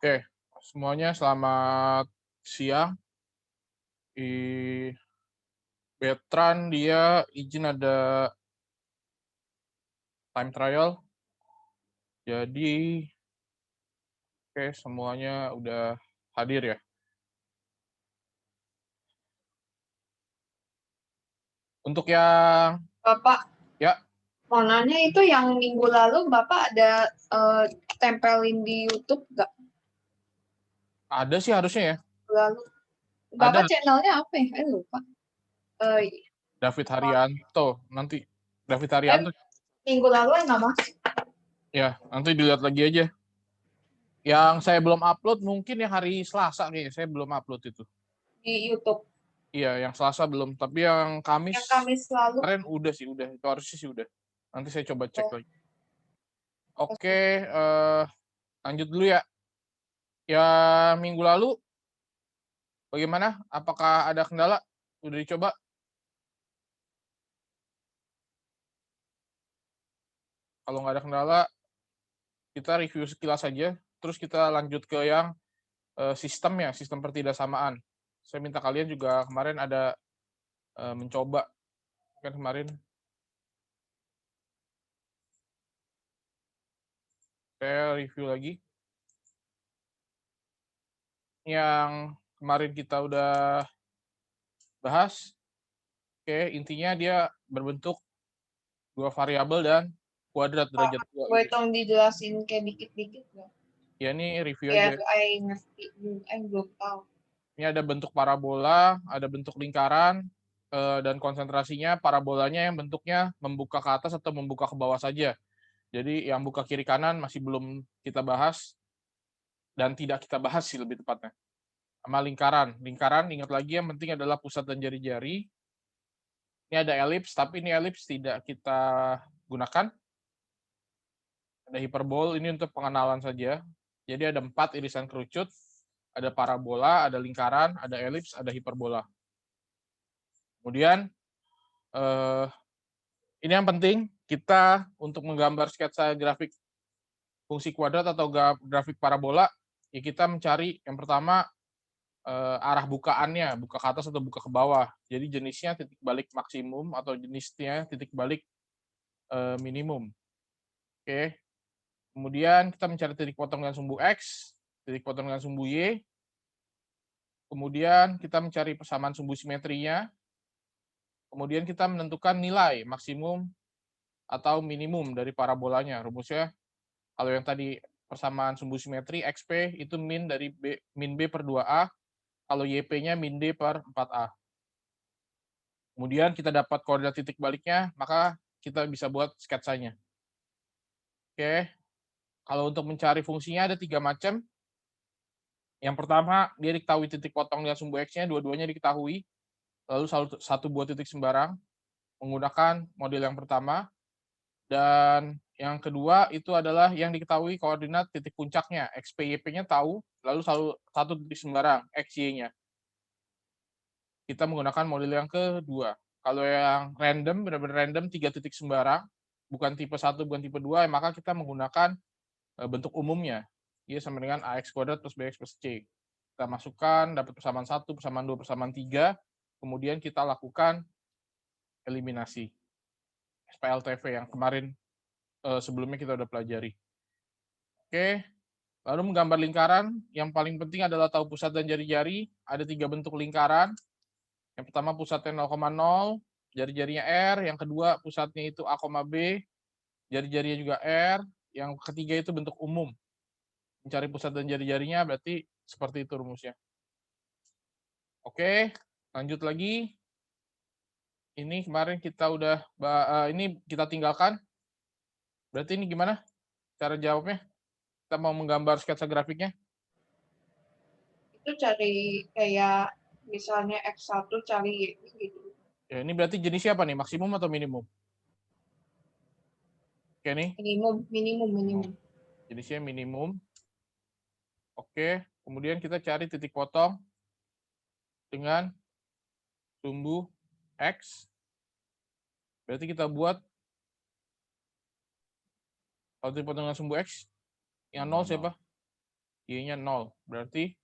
Oke, semuanya selamat siang. Di Bertrand dia izin ada time trial. Jadi, oke semuanya udah hadir ya. Untuk yang Bapak ya mau nanya itu yang minggu lalu Bapak ada tempelin di YouTube nggak? ada sih harusnya ya. Lalu Ada Bapak channelnya apa ya? Lupa. David Haryanto. Nanti David Eh, Haryanto minggu lalu nggak masuk ya, nanti dilihat lagi aja. Yang saya belum upload mungkin yang hari Selasa kayaknya saya belum upload itu. di YouTube. Iya, yang Selasa belum, tapi yang Yang Kamis Kamis lalu. kemarin udah sih, udah. Itu harusnya sih udah. Nanti saya coba cek Oh, lagi. Oke, lanjut dulu ya. Ya minggu lalu bagaimana? Apakah ada kendala? Udah dicoba? Kalau nggak ada kendala, kita review sekilas saja. Terus kita lanjut ke yang sistem ya, sistem pertidaksamaan. Saya minta kalian juga kemarin ada mencoba kan kemarin. Saya review lagi. Yang kemarin kita udah bahas. Oke, intinya dia berbentuk dua variabel dan kuadrat derajat 2 boleh gitu. tolong dijelasin kayak dikit-dikit nggak? Ya ini review Biar aja. I ngerti. Belum tahu. Ini ada bentuk parabola, ada bentuk lingkaran, dan konsentrasinya parabolanya yang bentuknya membuka ke atas atau membuka ke bawah saja. Jadi yang buka kiri kanan masih belum kita bahas dan tidak kita bahas sih lebih tepatnya. Sama lingkaran. Lingkaran ingat lagi yang penting adalah pusat dan jari-jari. Ini ada elips, tapi ini elips tidak kita gunakan. Ada hiperbol, ini untuk pengenalan saja. Jadi ada 4 irisan kerucut, ada parabola, ada lingkaran, ada elips, ada hiperbola. Kemudian ini yang penting, kita untuk menggambar sketsa grafik fungsi kuadrat atau grafik parabola, ya kita mencari yang pertama arah bukaannya, buka ke atas atau buka ke bawah. Jadi jenisnya titik balik maksimum atau jenisnya titik balik minimum. Oke. Kemudian kita mencari titik potong dengan sumbu X, titik potong dengan sumbu Y. Kemudian kita mencari persamaan sumbu simetrinya. Kemudian kita menentukan nilai maksimum atau minimum dari parabolanya. Rumusnya kalau yang tadi persamaan sumbu simetri XP itu min B per 2A, kalau YP-nya min D per 4A. Kemudian kita dapat koordinat titik baliknya, maka kita bisa buat sketsanya. Oke, kalau untuk mencari fungsinya ada 3 macam. Yang pertama, dia diketahui titik potong dengan sumbu X-nya, dua-duanya diketahui. Lalu satu buah titik sembarang menggunakan model yang pertama. Dan yang kedua itu adalah yang diketahui koordinat titik puncaknya, XP, YP-nya tahu, lalu satu titik sembarang, XY-nya. Kita menggunakan model yang kedua. Kalau yang random, benar-benar random, 3 titik sembarang, bukan tipe 1, bukan tipe 2, maka kita menggunakan bentuk umumnya. Ia sama dengan AX kuadrat plus BX plus C. Kita masukkan, dapat persamaan 1, persamaan 2, persamaan 3, kemudian kita lakukan eliminasi. SPLTV yang kemarin sebelumnya kita udah pelajari. Oke, lalu menggambar lingkaran, yang paling penting adalah tahu pusat dan jari-jari. Ada 3 bentuk lingkaran. Yang pertama pusatnya 0,0, jari-jarinya R. Yang kedua pusatnya itu A, B, jari-jarinya juga R. Yang ketiga itu bentuk umum. Mencari pusat dan jari-jarinya berarti seperti itu rumusnya. Oke, lanjut lagi. Ini kemarin kita udah, ini kita tinggalkan. Berarti ini gimana cara jawabnya? Kita mau menggambar sketsa grafiknya. Itu cari kayak misalnya X1 cari gitu. Ya, ini berarti jenisnya apa nih? Maksimum atau minimum? Oke nih. Minimum. Jenisnya minimum. Oke, kemudian kita cari titik potong dengan sumbu X. Berarti kita buat kalau titik potong dengan sumbu X, yang 0 siapa? Y-nya 0. Berarti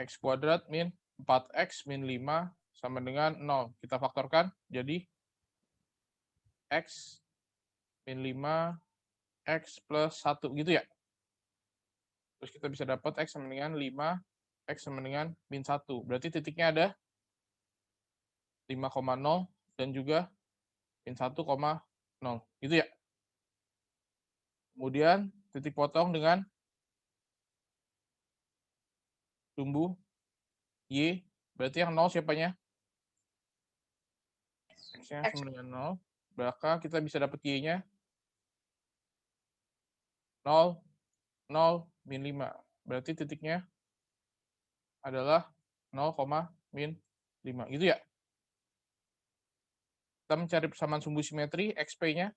X kuadrat min 4X min 5 sama dengan 0. Kita faktorkan, jadi X min 5, X plus 1, gitu ya. Terus kita bisa dapat X sama dengan 5, X sama dengan min 1. Berarti titiknya ada 5,0 dan juga min 1,0. Gitu ya. Kemudian titik potong dengan tumbuh Y. Berarti yang 0 siapanya? X-nya sama dengan 0. Maka kita bisa dapat Y-nya 0, 0, min 5. Berarti titiknya adalah 0, min 5. Gitu ya. Kita mencari persamaan sumbu simetri, XP-nya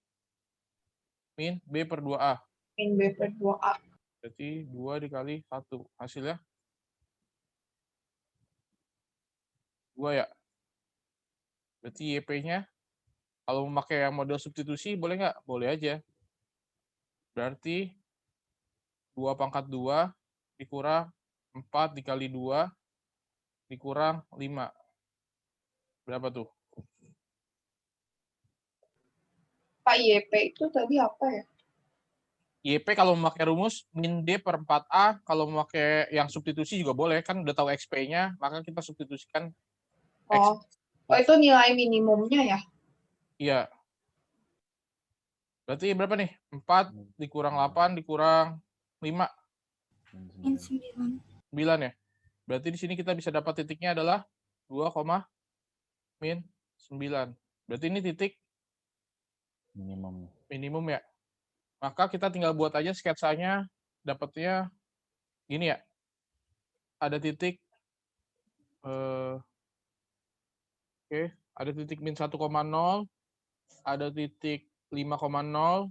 min B per 2A. Min B per 2A. Berarti 2 dikali 1. Hasilnya 2 ya. Berarti YP-nya, kalau memakai yang model substitusi, boleh nggak? Boleh aja. Berarti 2 pangkat 2 dikurang 4 dikali 2 dikurang 5. Berapa tuh? Pak YP itu tadi apa ya? YP kalau memakai rumus min D per 4A, kalau memakai yang substitusi juga boleh, kan udah tahu XP-nya, maka kita substitusikan X. Oh, itu nilai minimumnya ya? Iya. Berarti berapa nih? 4 dikurang 8 dikurang 5. Min 9. 9 ya. Berarti di sini kita bisa dapat titiknya adalah 2, min 9. Berarti ini titik minimum ya. Maka kita tinggal buat aja sketsanya, dapatnya gini ya. Ada titik ada titik min 1,0, ada titik 5,0,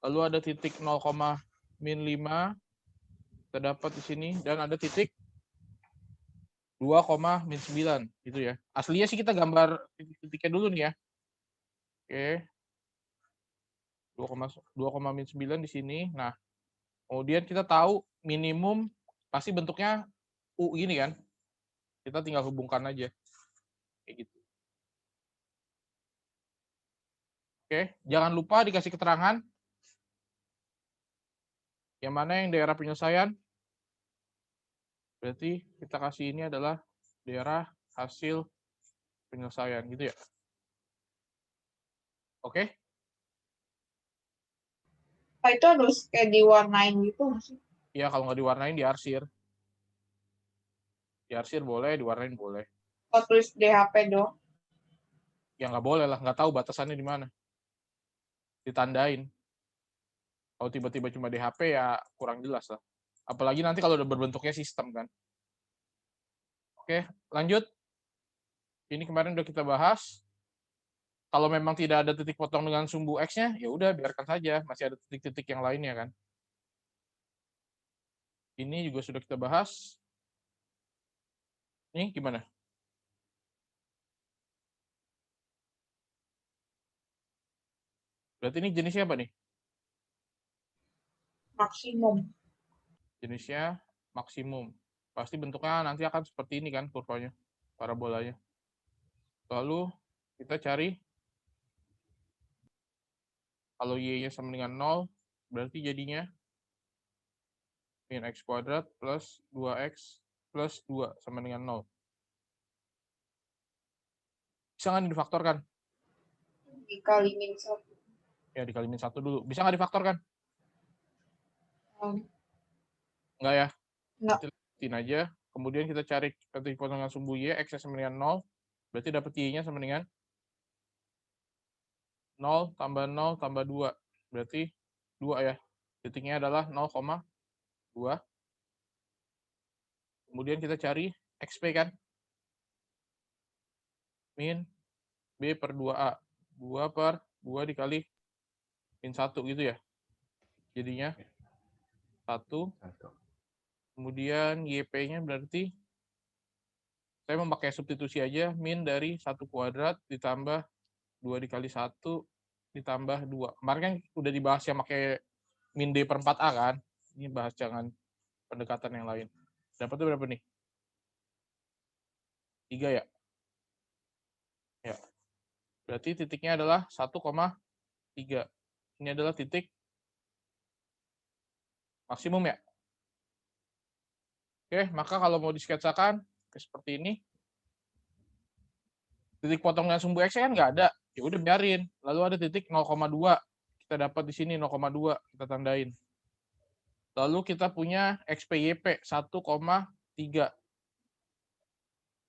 lalu ada titik 0, min 5 terdapat di sini, dan ada titik 2, min 9 gitu ya. Aslinya sih kita gambar titik-titiknya dulu nih ya. Oke. 2, min 9 di sini. Nah, kemudian kita tahu minimum pasti bentuknya U gini kan. Kita tinggal hubungkan aja. Kayak gitu. Oke, jangan lupa dikasih keterangan. Yang mana yang daerah penyelesaian? Berarti kita kasih ini adalah daerah hasil penyelesaian gitu ya. Oke? Pak itu harus kayak diwarnain gitu nggak sih? Ya, kalau nggak diwarnain diarsir. Diarsir boleh, diwarnain boleh. Kalau tulis DHP dong. Ya nggak boleh lah, nggak tahu batasannya di mana. Ditandain. Kalau tiba-tiba cuma DHP ya kurang jelas lah. Apalagi nanti kalau udah berbentuknya sistem kan. Oke, lanjut. Ini kemarin udah kita bahas. Kalau memang tidak ada titik potong dengan sumbu X-nya, ya udah biarkan saja, masih ada titik-titik yang lainnya kan. Ini juga sudah kita bahas. Ini gimana? Berarti ini jenisnya apa nih? Maksimum. Jenisnya maksimum. Pasti bentuknya nanti akan seperti ini kan kurvanya, parabolanya. Lalu kita cari kalau Y-nya sama dengan 0, berarti jadinya min X kuadrat plus 2X plus 2 sama dengan 0. Bisa nggak difaktorkan? Dikali min 1. Ya, dikali min 1 dulu. Bisa nggak difaktorkan? Enggak ya? Enggak. Kita lihatin aja. Kemudian kita cari titik potongan sumbu Y, X sama dengan 0. Berarti dapat Y-nya sama dengan 0 tambah 0 tambah 2. Berarti 2 ya. Titiknya adalah 0,2. Kemudian kita cari XP kan. Min B per 2A. 2 per 2 dikali min 1 gitu ya. Jadinya 1. Kemudian YP-nya berarti saya memakai substitusi aja. Min dari 1 kuadrat ditambah 2 dikali 1 ditambah 2. Kemarin kan udah dibahas yang pakai min D per 4A kan. Ini bahas jangan pendekatan yang lain. Dapatnya berapa nih? 3 ya? Ya. Berarti titiknya adalah 1,3. Ini adalah titik maksimum ya? Oke, maka kalau mau disketsakan seperti ini, titik potong dan sumbu X kan nggak ada, ya udah biarin. Lalu ada titik 0,2, kita dapat di sini 0,2, kita tandain. Lalu kita punya XPYP 1,3.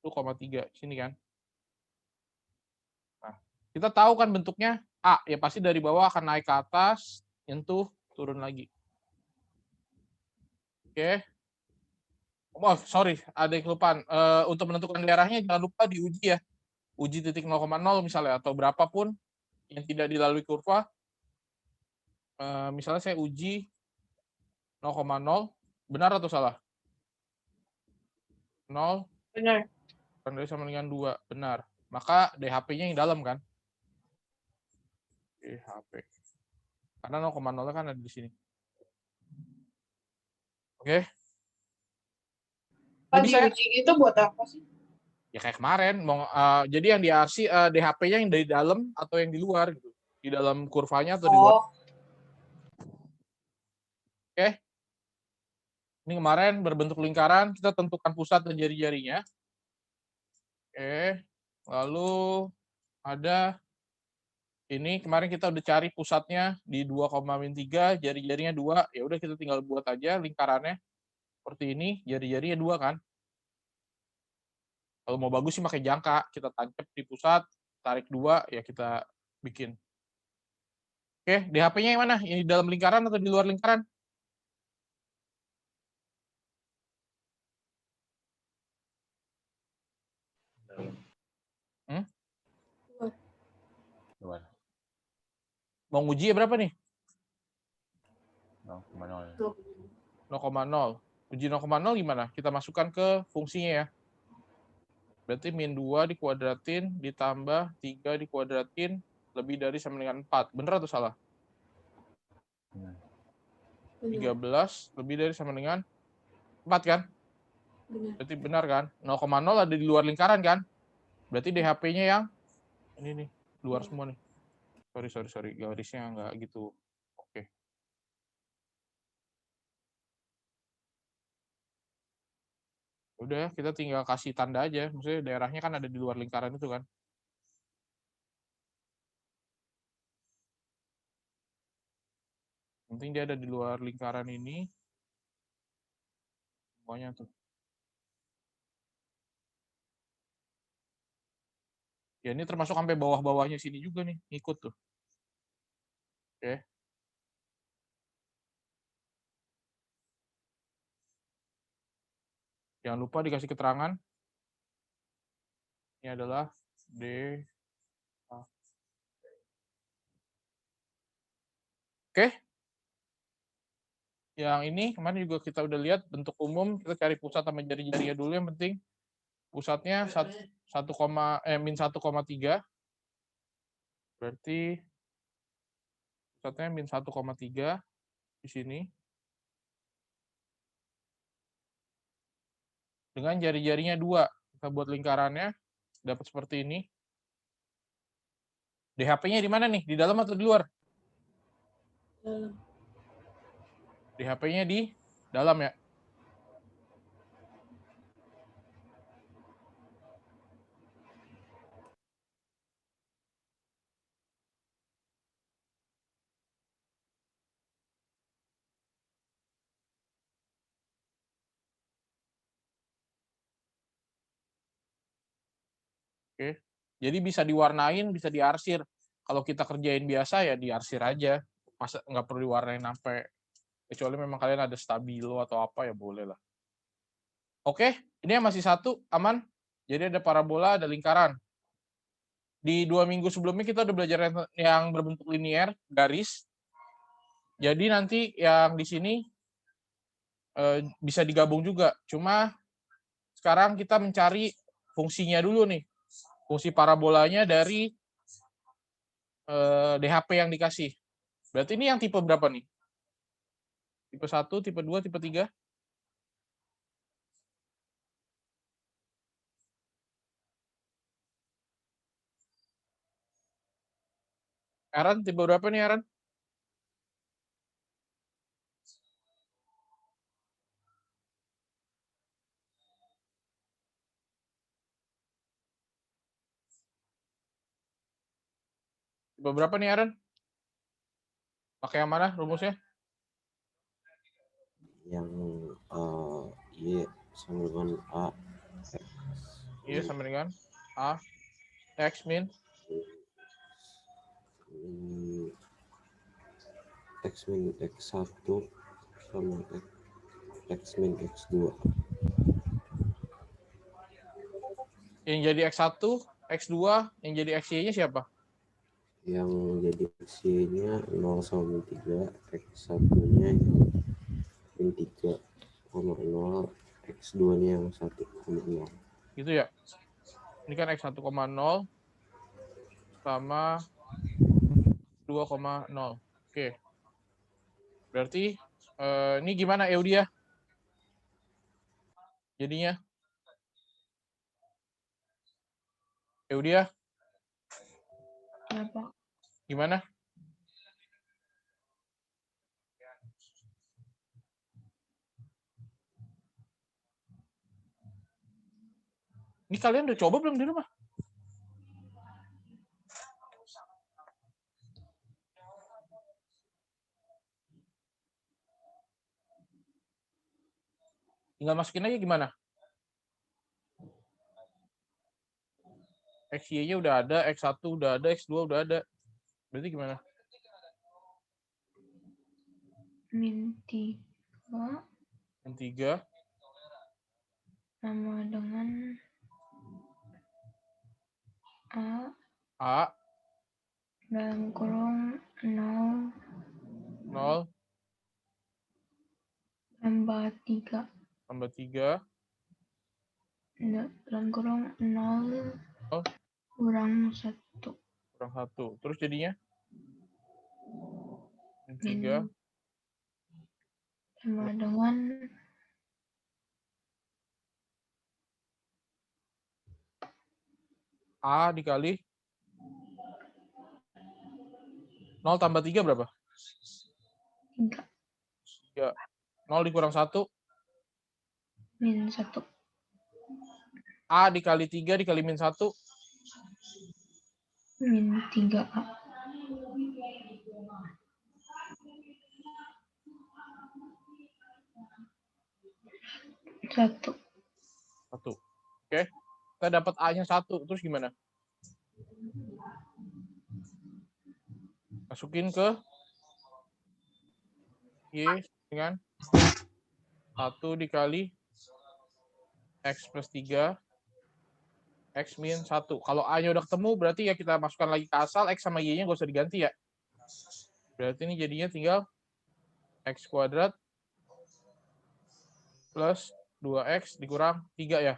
1,3 sini kan. Nah, kita tahu kan bentuknya A, ya pasti dari bawah akan naik ke atas, nyentuh, turun lagi. Oke. Oh, sorry, ada yang kelupaan. Untuk menentukan daerahnya jangan lupa diuji ya. Uji titik 0,0 misalnya, atau berapapun yang tidak dilalui kurva. Misalnya saya uji 0,0, benar atau salah? 0, Benar. kurang dari sama dengan 2, benar. Maka DHP-nya yang dalam kan? DHP. Karena 0,0 kan ada di sini. Oke. Pak, Jadi saya diuji itu buat apa sih? ya kayak kemarin jadi yang di RC DHP-nya yang dari dalam atau yang di luar gitu. Di dalam kurvanya atau di luar. Oke. Ini kemarin berbentuk lingkaran, kita tentukan pusat dan jari-jarinya. Oke. Lalu ada ini kemarin kita udah cari pusatnya di 2,3, jari-jarinya 2. Ya udah kita tinggal buat aja lingkarannya seperti ini, jari-jarinya 2 kan. Kalau mau bagus sih pakai jangka, kita tancap di pusat, tarik 2, ya kita bikin. Oke, DHP-nya yang mana? Ini dalam lingkaran atau di luar lingkaran? Luar. Mau nguji ya berapa nih? 0,0. 0,0. Uji 0,0 gimana? Kita masukkan ke fungsinya ya. Berarti min 2 dikuadratin ditambah 3 dikuadratin lebih dari sama dengan 4. Bener atau salah? Benar. 13 lebih dari sama dengan 4 kan? Benar. Berarti benar kan? 0,0 ada di luar lingkaran kan? Berarti DHP-nya yang ini nih, luar semua nih. Sorry. Garisnya nggak gitu. Oke. Udah, kita tinggal kasih tanda aja. Maksudnya daerahnya kan ada di luar lingkaran itu kan. Penting dia ada di luar lingkaran ini. Semuanya tuh. Ya ini termasuk sampai bawah-bawahnya sini juga nih, ngikut tuh. Oke. Jangan lupa dikasih keterangan. Ini adalah D. Oke. Yang ini kemarin juga kita udah lihat bentuk umum, kita cari pusat sama jari-jarinya dulu yang penting. Pusatnya min 1,3. Berarti pusatnya min 1,3 di sini. Dengan jari-jarinya 2. Kita buat lingkarannya, dapat seperti ini. DHP-nya di mana nih? Di dalam atau di luar? Dalam. DHP-nya di dalam ya. Oke. Jadi bisa diwarnain, bisa diarsir. Kalau kita kerjain biasa ya diarsir aja. Masa nggak perlu diwarnain sampai, kecuali memang kalian ada stabilo atau apa ya boleh lah. Oke, ini yang masih satu, aman. Jadi ada parabola, ada lingkaran. Di 2 minggu sebelumnya kita udah belajar yang berbentuk linier, garis. Jadi nanti yang di sini bisa digabung juga. Cuma sekarang kita mencari fungsinya dulu nih. Fungsi parabolanya dari DHP yang dikasih. Berarti ini yang tipe berapa nih? Tipe 1, tipe 2, tipe 3? Aaron, tipe berapa nih Aaron? Tipe berapa nih Aaron? Pakai yang mana rumusnya? Yang Y sama dengan A Iya, sama dengan A, X min X min X1 sama X min X2. yang jadi X1, X2, yang jadi XY-nya siapa? Yang jadi X-nya 0 sama min 3, X1-nya yang min 3, 0, X2-nya yang 1, 0. Gitu ya. Ini kan X 1,0 sama 2,0. Oke. Berarti ini gimana Eudia? Jadinya? Eudia, Kenapa? gimana? Ini kalian udah coba belum di rumah? Tinggal masukin aja gimana? XY-nya udah ada, X1 udah ada, X2 udah ada. Berarti gimana? Min 3 Yang 3, sama dengan A A, dalam kurung 0 0, tambah 3 tambah 3, dalam kurung 0 Oh. kurang 1 kurang 1. Terus jadinya? Yang 3, min sama dengan A dikali 0 tambah 3 berapa? 3 3. 0 dikurang 1, min 1 A dikali 3 dikali min 1, min 3A. 1. 1. Oke. Kita dapat A-nya 1. Terus gimana? Masukin ke Y dengan 1 dikali X plus 3, X min 1. Kalau A-nya udah ketemu, berarti ya kita masukkan lagi ke asal, X sama Y-nya nggak usah diganti ya. Berarti ini jadinya tinggal X kuadrat plus 2X dikurang 3 ya.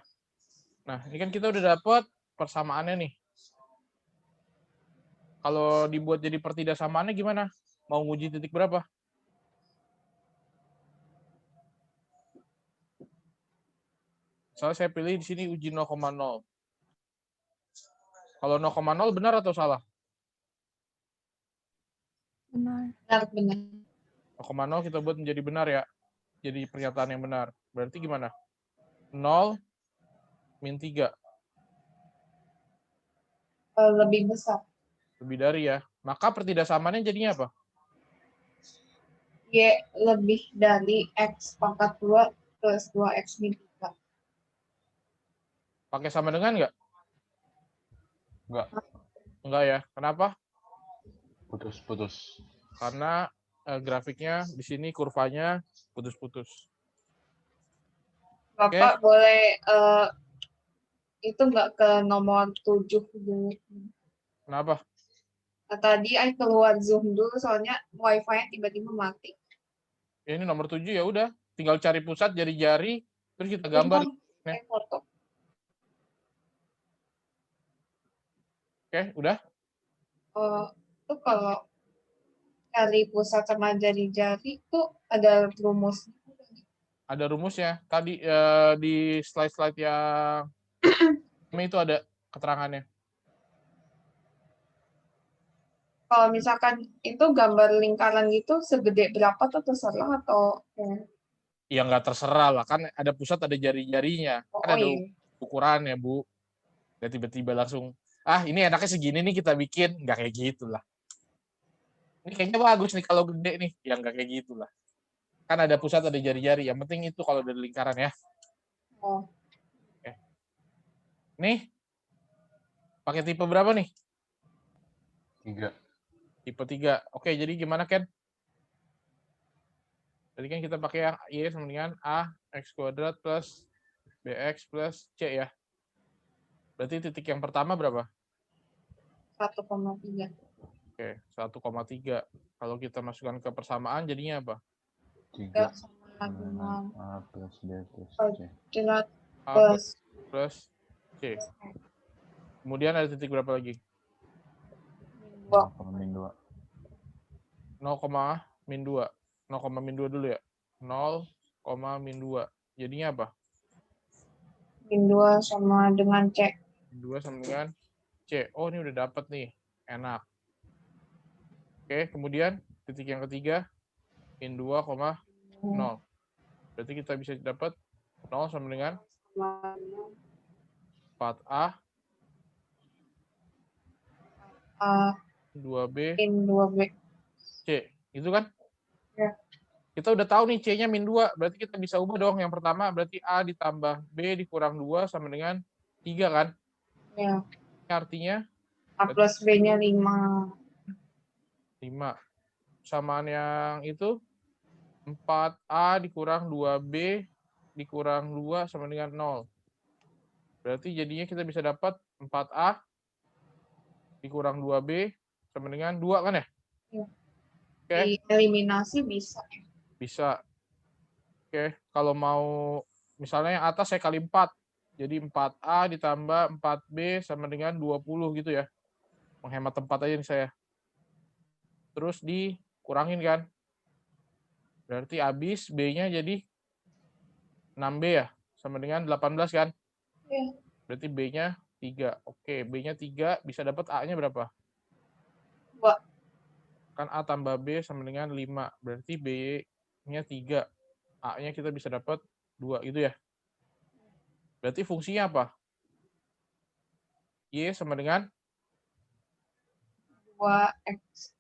Nah, ini kan kita udah dapat persamaannya nih. Kalau dibuat jadi pertidaksamaannya gimana? Mau nguji titik berapa? Misalnya saya pilih di sini uji 0,0. Kalau 0,0 benar atau salah? Benar. Benar. 0,0 kita buat menjadi benar ya. Jadi pernyataan yang benar. Berarti gimana? 0 min 3. Lebih besar. Lebih dari ya. Maka pertidaksamaannya jadinya apa? Y lebih dari X pangkat 2 plus 2X min 3. Pakai sama dengan nggak? Enggak ya. Kenapa? Putus. Karena grafiknya di sini kurvanya putus-putus. Bapak boleh itu nggak ke nomor 7 dulu. Kenapa? Tadi saya keluar Zoom dulu soalnya wifi-nya tiba-tiba mati. Ya, ini nomor 7 ya udah. Tinggal cari pusat jari-jari, terus kita gambar. Foto. Oke, udah? Itu kalau Dari pusat sama jari-jari tuh ada rumus. Ada rumusnya. Tadi di slide-slide yang ini itu ada keterangannya. Kalau misalkan itu gambar lingkaran gitu segede berapa tuh terserah atau Ya nggak terserah lah, kan ada pusat ada jari-jarinya. Kan ada iya. ukurannya, Bu. Dan tiba-tiba langsung, ini enaknya segini nih kita bikin. Nggak kayak gitu lah. Ini kayaknya bagus nih kalau gede nih. Ya nggak kayak gitu lah. Kan ada pusat ada jari-jari. Yang penting itu kalau dari lingkaran ya. Oh, Nih, pakai tipe berapa nih? 3. Tipe 3. Oke, jadi gimana, Ken? Tadi kan kita pakai yang Y sama dengan A X kuadrat plus BX plus C ya. Berarti titik yang pertama berapa? 1,3. Oke, 1,3. Kalau kita masukkan ke persamaan jadinya apa? 3 sama dengan dengan A plus B plus C. kuadrat A plus plus C. Kemudian ada titik berapa lagi? 2. Min 2. 0, min 2. 0, min 2 dulu ya. 0, min 2. Jadinya apa? Min 2 sama dengan C. Min 2 sama dengan C. Oh, ini udah dapat nih. Enak. Oke, kemudian titik yang ketiga, min 2, 0. Berarti kita bisa dapat 0 sama dengan 4A A 2B min 2B. C. Itu kan? Ya. Kita udah tahu nih C-nya min 2. Berarti kita bisa ubah dong. Yang pertama berarti A ditambah B dikurang 2 sama dengan 3 kan? Ya. Ini artinya A plus B-nya 5. 5. Samaan yang itu 4A dikurang 2B dikurang 2 sama dengan 0. Berarti jadinya kita bisa dapat 4A dikurang 2B sama dengan 2 kan ya? Ya. Oke. Eliminasi bisa. Bisa. Oke, kalau mau misalnya yang atas saya kali 4. Jadi 4A ditambah 4B sama dengan 20 gitu ya. Menghemat tempat aja nih saya. Terus dikurangin kan. Berarti habis B-nya jadi 6B ya. Sama dengan 18 kan. Ya. Berarti B-nya 3. Oke, B-nya 3 bisa dapat A-nya berapa? 2. Kan A tambah B sama dengan 5. Berarti B-nya 3. A-nya kita bisa dapat 2 gitu ya. Berarti fungsinya apa? Y sama dengan 2x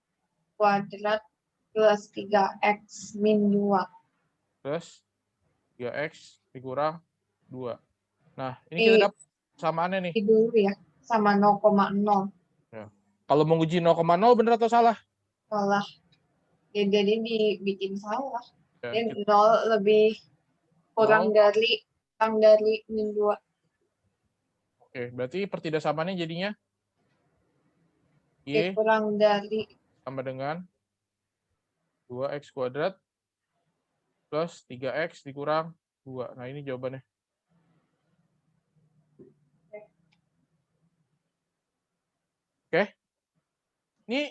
kuadrat plus 3x min 2. plus 3x dikurang 2. Nah, ini kita dapat samaannya nih. Dulu ya, sama 0,0. Ya. Kalau mau uji 0,0 benar atau salah? Salah. Ya, jadi dibikin salah. Ya, Dan 0 lebih kurang dari min 2. Oke, berarti pertidaksamannya jadinya Y kurang dari sama dengan 2x kuadrat plus 3x dikurang 2. Nah, ini jawabannya. Oke. Ini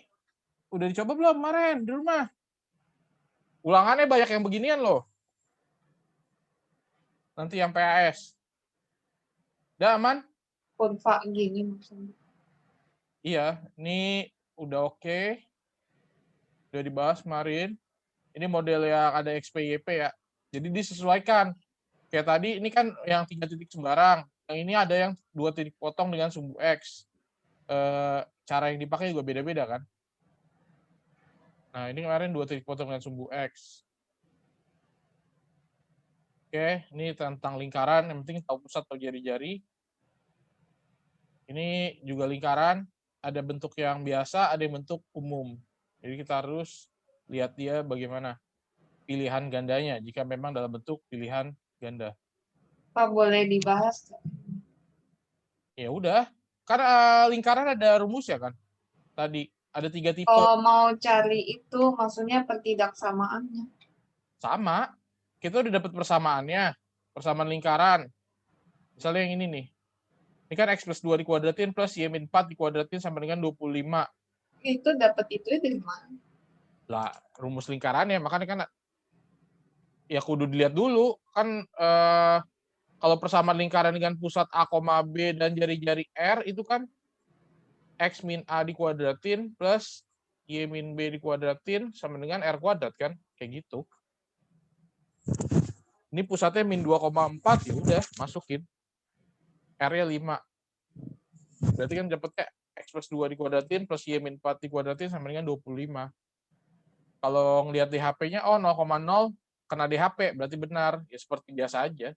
udah dicoba belum kemarin di rumah? Ulangannya banyak yang beginian loh. Nanti yang PAS. Udah aman? kurva gini maksudnya. Iya, ini udah oke. Udah dibahas kemarin. Ini model yang ada XPYP ya. Jadi disesuaikan. Kayak tadi ini kan yang 3 titik sembarang. Yang ini ada yang 2 titik potong dengan sumbu X. Cara yang dipakai juga beda-beda kan. Nah, ini kemarin 2 titik potong dengan sumbu X. Oke, ini tentang lingkaran. Yang penting tahu pusat atau jari-jari. Ini juga lingkaran. Ada bentuk yang biasa, ada yang bentuk umum. Jadi kita harus lihat dia bagaimana pilihan gandanya jika memang dalam bentuk pilihan ganda. Apa boleh dibahas? Ya udah, karena lingkaran ada rumus ya kan. Tadi ada 3 tipe. Kalau mau cari itu maksudnya pertidaksamaannya. Sama. Kita udah dapat persamaannya. Persamaan lingkaran. Misalnya yang ini nih. Ini kan X plus 2 dikuadratin plus Y min 4 dikuadratin sama dengan 25. Itu dapat itu dari mana? Lah, rumus lingkarannya, makanya kan ya kudu dilihat dulu. Kan kalau persamaan lingkaran dengan pusat A, B dan jari-jari R itu kan X min A dikuadratin plus Y min B dikuadratin sama dengan R kuadrat kan? Kayak gitu. Ini pusatnya min 2,4, ya udah masukin. R-nya 5. Berarti kan dapetnya X plus 2 dikuadratin plus Y min 4 dikuadratin sama dengan 25. Kalau ngelihat di HP-nya, oh 0,0 kena di HP, berarti benar. Ya seperti biasa aja.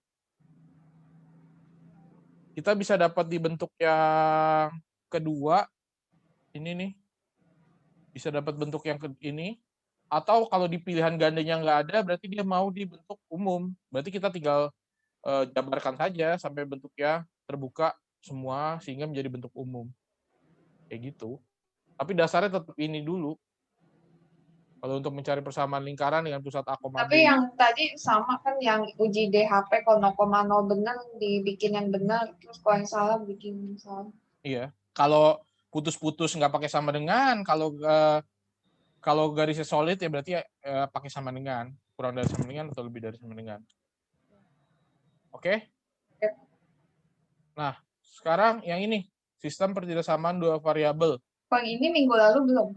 Kita bisa dapat di bentuk yang kedua, ini nih. Bisa dapat bentuk yang ini. Atau kalau di pilihan gandanya nggak ada, berarti dia mau di bentuk umum. Berarti kita tinggal jabarkan saja sampai bentuknya terbuka semua sehingga menjadi bentuk umum. Kayak gitu. Tapi dasarnya tetap ini dulu. Kalau untuk mencari persamaan lingkaran dengan pusat A, B. Tapi yang tadi sama kan yang uji DHP kalau 0,0 benar dibikin yang benar, terus kalau yang salah bikin yang salah. Iya. Kalau putus-putus nggak pakai sama dengan, kalau garisnya solid ya berarti pakai sama dengan, kurang dari sama dengan atau lebih dari sama dengan. Oke? Nah, sekarang yang ini, sistem pertidaksamaan dua variabel. Kalau ini minggu lalu belum.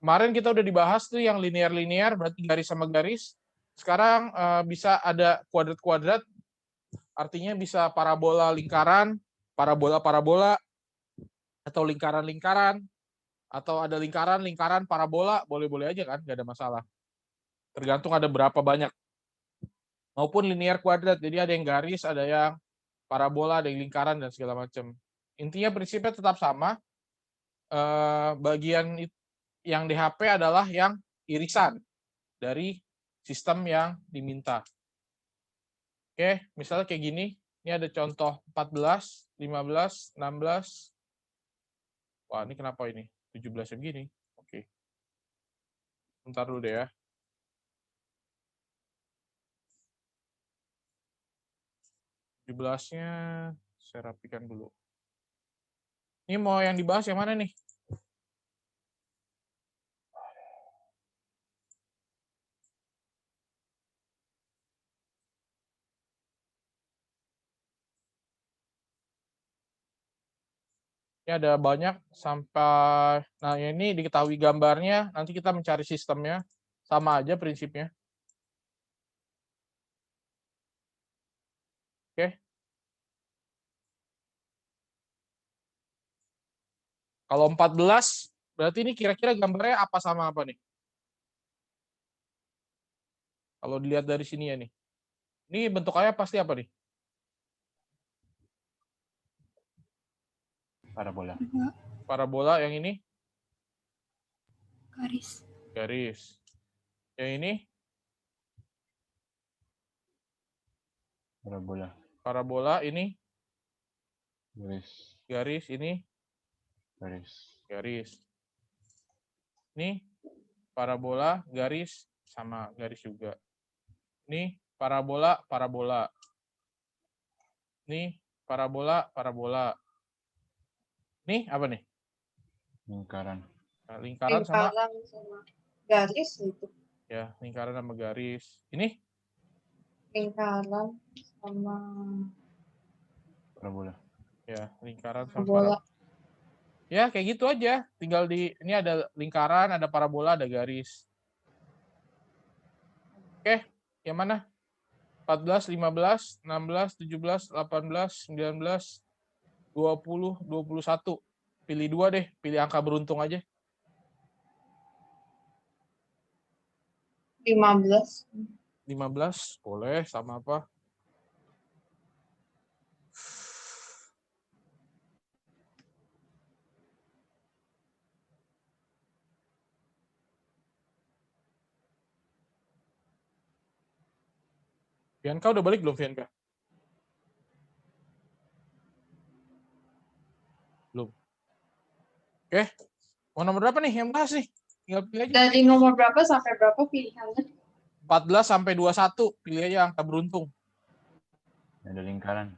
Kemarin kita udah dibahas tuh yang linear-linear, berarti garis sama garis. Sekarang bisa ada kuadrat-kuadrat, artinya bisa parabola lingkaran, parabola-parabola, atau lingkaran-lingkaran, atau ada lingkaran-lingkaran parabola, boleh-boleh aja kan, nggak ada masalah. Tergantung ada berapa banyak. Maupun linear kuadrat, jadi ada yang garis, ada yang parabola, ada yang lingkaran, dan segala macam. Intinya prinsipnya tetap sama. Bagian yang di HP adalah yang irisan dari sistem yang diminta. Oke, misalnya kayak gini. Ini ada contoh 14, 15, 16. Wah, ini kenapa ini? 17 yang gini. Oke. Bentar dulu deh ya. nya saya rapikan dulu. Ini mau yang dibahas yang mana nih? Ini ada banyak sampai, nah ini diketahui gambarnya, nanti kita mencari sistemnya, sama aja prinsipnya. Oke. Kalau 14, berarti ini kira-kira gambarnya apa sama apa nih? Kalau dilihat dari sini ya nih. Ini bentukannya pasti apa nih? Parabola. Parabola, yang ini? Garis. Garis. Yang ini? Parabola. Parabola, ini? Garis. Garis, ini? Garis. Garis. Ini parabola, garis, sama garis juga. Ini parabola, parabola. Ini parabola, parabola. Ini apa nih? Lingkaran. Nah, lingkaran sama garis gitu. ya, lingkaran sama garis. Ini Lingkaran sama Parabola. ya, lingkaran sama bola. Ya, kayak gitu aja. Tinggal ini ada lingkaran, ada parabola, ada garis. Oke, yang mana? 14, 15, 16, 17, 18, 19, 20, 21. Pilih 2 deh, pilih angka beruntung aja. 15. 15, boleh, sama apa? Bianca udah balik belum, Bianca? Belum. Oke, mau nomor berapa nih yang bahas nih? Tinggal pilih aja. Dari nomor berapa sampai berapa pilihannya? 14 sampai 21, pilih aja angka beruntung. Ada lingkaran.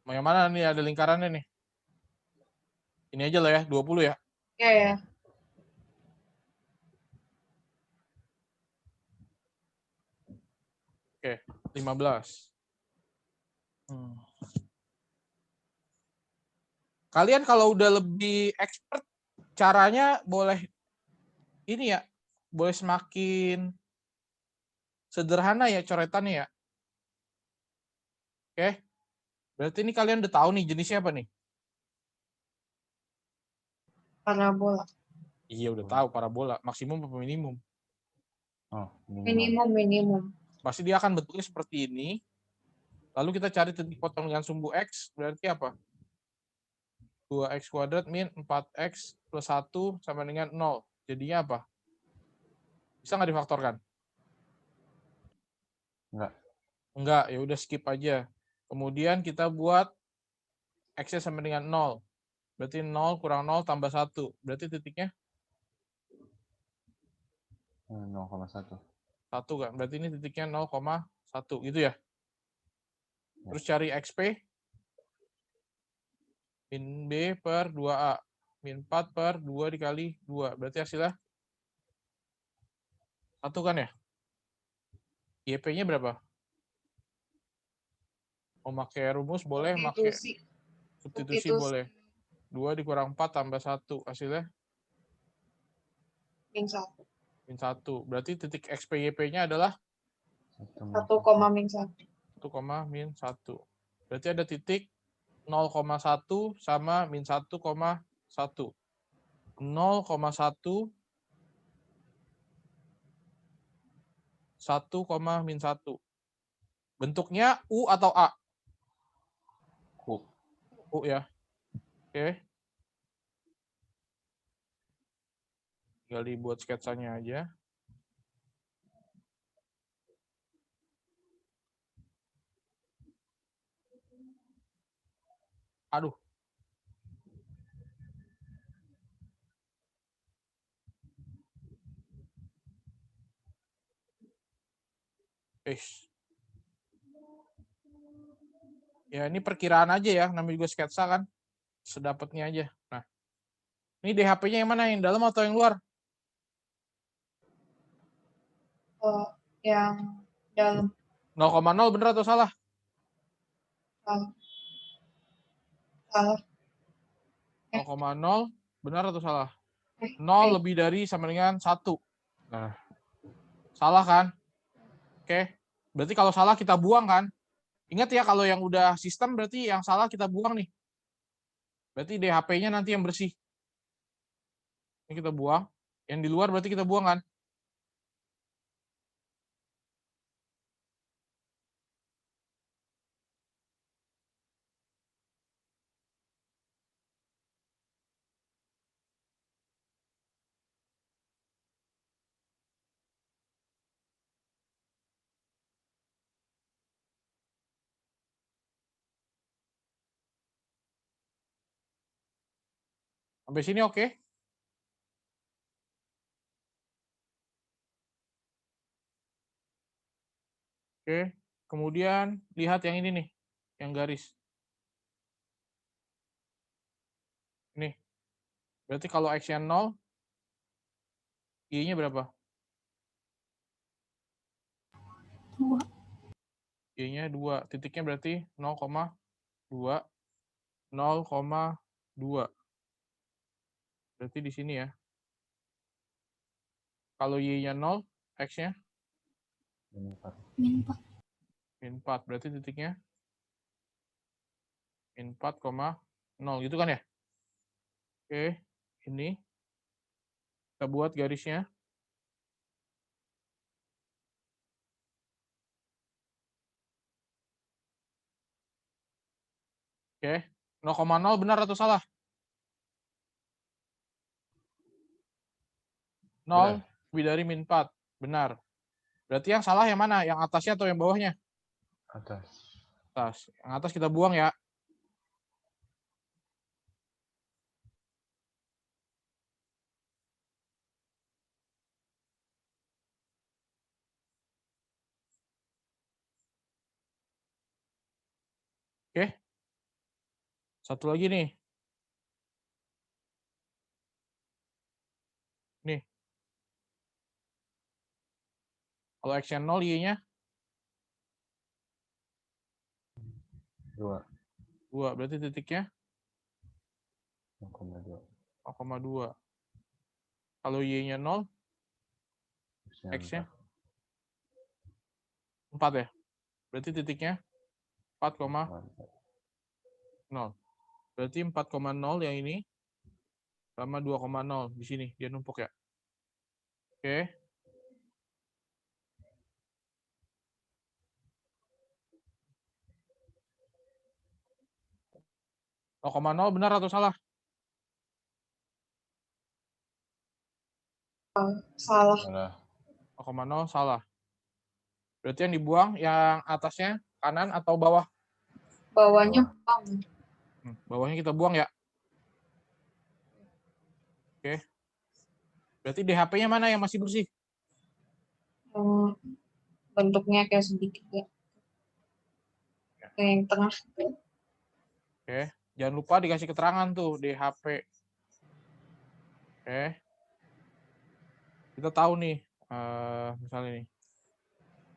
Mau yang mana nih, ada lingkarannya nih? Ini aja lah ya, 20 ya. Ya, ya. Oke, 15. Kalian kalau udah lebih expert, caranya boleh ini ya, boleh semakin sederhana ya coretannya ya. Oke, berarti ini kalian udah tahu nih jenisnya apa nih? Parabola. Iya udah tahu parabola, maksimum apa minimum. Oh, Minimum, minimum. Pasti dia akan bentuknya seperti ini. Lalu kita cari titik potong dengan sumbu X, berarti apa? 2X kuadrat min 4X plus 1 sama dengan 0. Jadinya apa? Bisa nggak difaktorkan? Enggak. Enggak, ya udah skip aja. Kemudian kita buat X-nya sama dengan 0. Berarti 0 kurang 0 tambah 1. Berarti titiknya 0,1. 1 kan? Berarti ini titiknya 0,1 gitu ya. Terus cari XP. Min B per 2A. Min 4 per 2 dikali 2. Berarti hasilnya 1 kan ya? YP-nya berapa? Mau pakai rumus boleh, pakai substitusi boleh. 2 dikurang 4 tambah 1. Hasilnya Min 1. min 1. Berarti titik XP-YP-nya adalah 1, min 1. 1, min 1. Berarti ada titik 0,1 sama min 1,1. 0,1 1, min 1. Bentuknya U atau A? U. U ya. Oke. Tinggal dibuat sketsanya aja. Aduh. Ya ini perkiraan aja ya, namanya juga sketsa kan. Sedapatnya aja. Nah, ini DHP-nya yang mana? Yang dalam atau yang luar? Yang dalam. 0,0 bener atau salah? Salah. 0,0 benar atau salah? 0 lebih dari sama dengan 1. Nah, salah kan? Oke. Berarti kalau salah kita buang kan? Ingat ya kalau yang udah sistem berarti yang salah kita buang nih. Berarti DHP-nya nanti yang bersih. Ini kita buang. Yang di luar berarti kita buang kan? Sampai sini oke? Oke. Kemudian lihat yang ini nih. Yang garis. Nih. Berarti kalau X-nya 0, Y-nya berapa? 2. Y-nya 2. Titiknya berarti 0,2. 0,2. Berarti di sini ya. Kalau Y-nya 0, X-nya? Min 4. Min 4. Min 4. Berarti titiknya? Min 4,0 gitu kan ya? Oke. Ini. Kita buat garisnya. Oke. 0,0 benar atau salah? 0 lebih dari min 4. Benar. Berarti yang salah yang mana? Yang atasnya atau yang bawahnya? Atas. Atas. Yang atas kita buang ya. Oke. Satu lagi nih. Kalau X-nya 0, Y-nya 2. 2. Berarti titiknya 0,2. 0,2. Kalau Y-nya 0, X-nya 4 ya. Berarti titiknya 4,0. 4. Berarti 4,0 yang ini sama 2,0 di sini dia numpuk ya. Oke. .0 benar atau salah? Salah. Salah. 0,0 salah. Berarti yang dibuang yang atasnya kanan atau bawah? Bawahnya Bawah. bang. Bawahnya kita buang ya. Oke. Berarti DHP-nya mana yang masih bersih? Bentuknya kayak sedikit ya. Kayak yang tengah. Oke. Jangan lupa dikasih keterangan tuh DHP. Oke. Kita tahu nih, misalnya nih.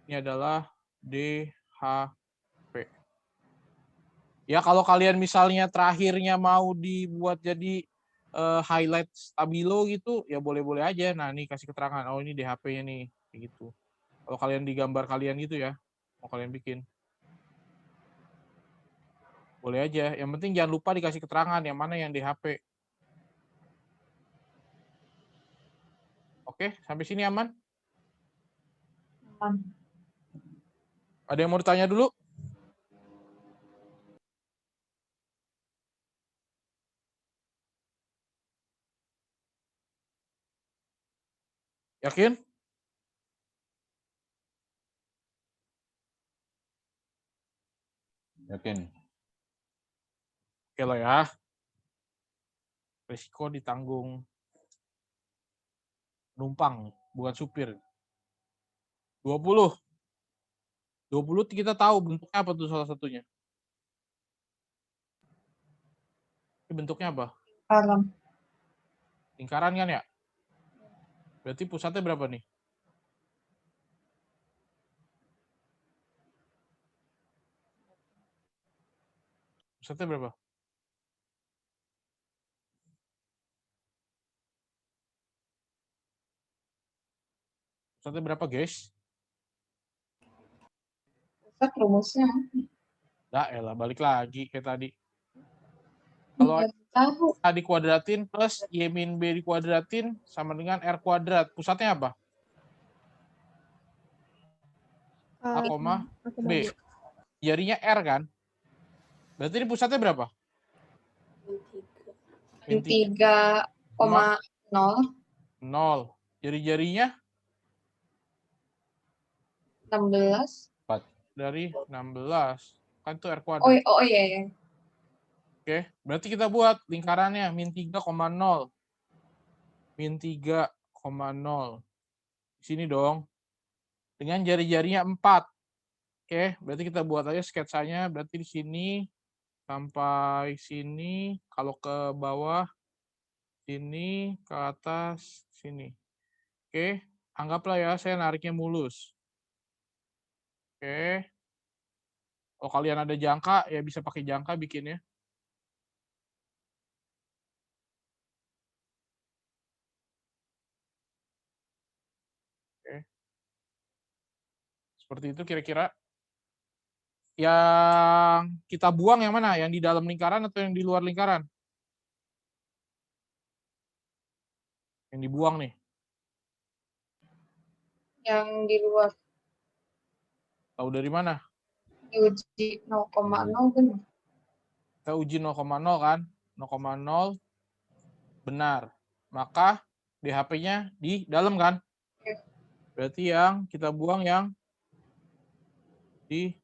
Ini adalah DHP. Ya kalau kalian misalnya terakhirnya mau dibuat jadi highlight stabilo gitu, ya boleh-boleh aja. Nah ini kasih keterangan, oh ini DHP-nya nih, kayak gitu. Kalau kalian di gambar kalian gitu ya, mau kalian bikin. Boleh aja, yang penting jangan lupa dikasih keterangan yang mana yang DHP. Oke, sampai sini aman? Aman. Ada yang mau ditanya dulu? Yakin? Yakin. Oke lah ya. Risiko ditanggung penumpang, bukan supir. 20. 20 kita tahu bentuknya apa tuh salah satunya. Ini bentuknya apa? Alam. Lingkaran kan ya? Berarti pusatnya berapa nih? Pusatnya berapa? Pusatnya berapa, guys? Pusat rumusnya. Dah, elah balik lagi kayak tadi. Kalau Nggak tahu. A dikuadratin plus Y min B dikuadratin sama dengan R kuadrat. Pusatnya apa? A, B. Jarinya R kan? Berarti ini pusatnya berapa? Min 3,0. 0. Jari-jarinya 16. 4. dari 16. Kan itu R kuadrat. Oh iya ya. Oke, berarti kita buat lingkarannya min 3,0. Min 3,0. Di sini dong. Dengan jari-jarinya 4. Oke, berarti kita buat aja sketsanya. Berarti di sini sampai sini. Kalau ke bawah, sini, ke atas, sini. Oke, anggaplah ya saya nariknya mulus. Oke. Kalau kalian ada jangka, ya bisa pakai jangka bikinnya. Oke. Seperti itu kira-kira. Yang kita buang yang mana? Yang di dalam lingkaran atau yang di luar lingkaran? Yang dibuang nih. Yang di luar. Tahu dari mana? Diuji 0,0 benar. Kita uji 0,0 kan? 0,0 benar. Maka DHP-nya di dalam kan? Berarti yang kita buang yang di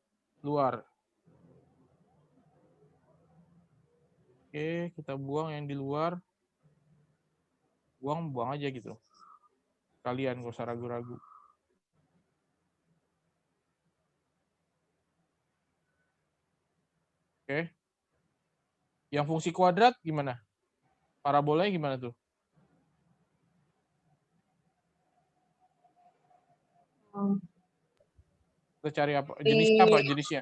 luar. Oke, kita buang yang di luar. Buang aja gitu. Kalian gak usah ragu-ragu. Oke. Yang fungsi kuadrat gimana? Parabolanya gimana tuh? Kita cari apa? Jenisnya apa? Jenisnya?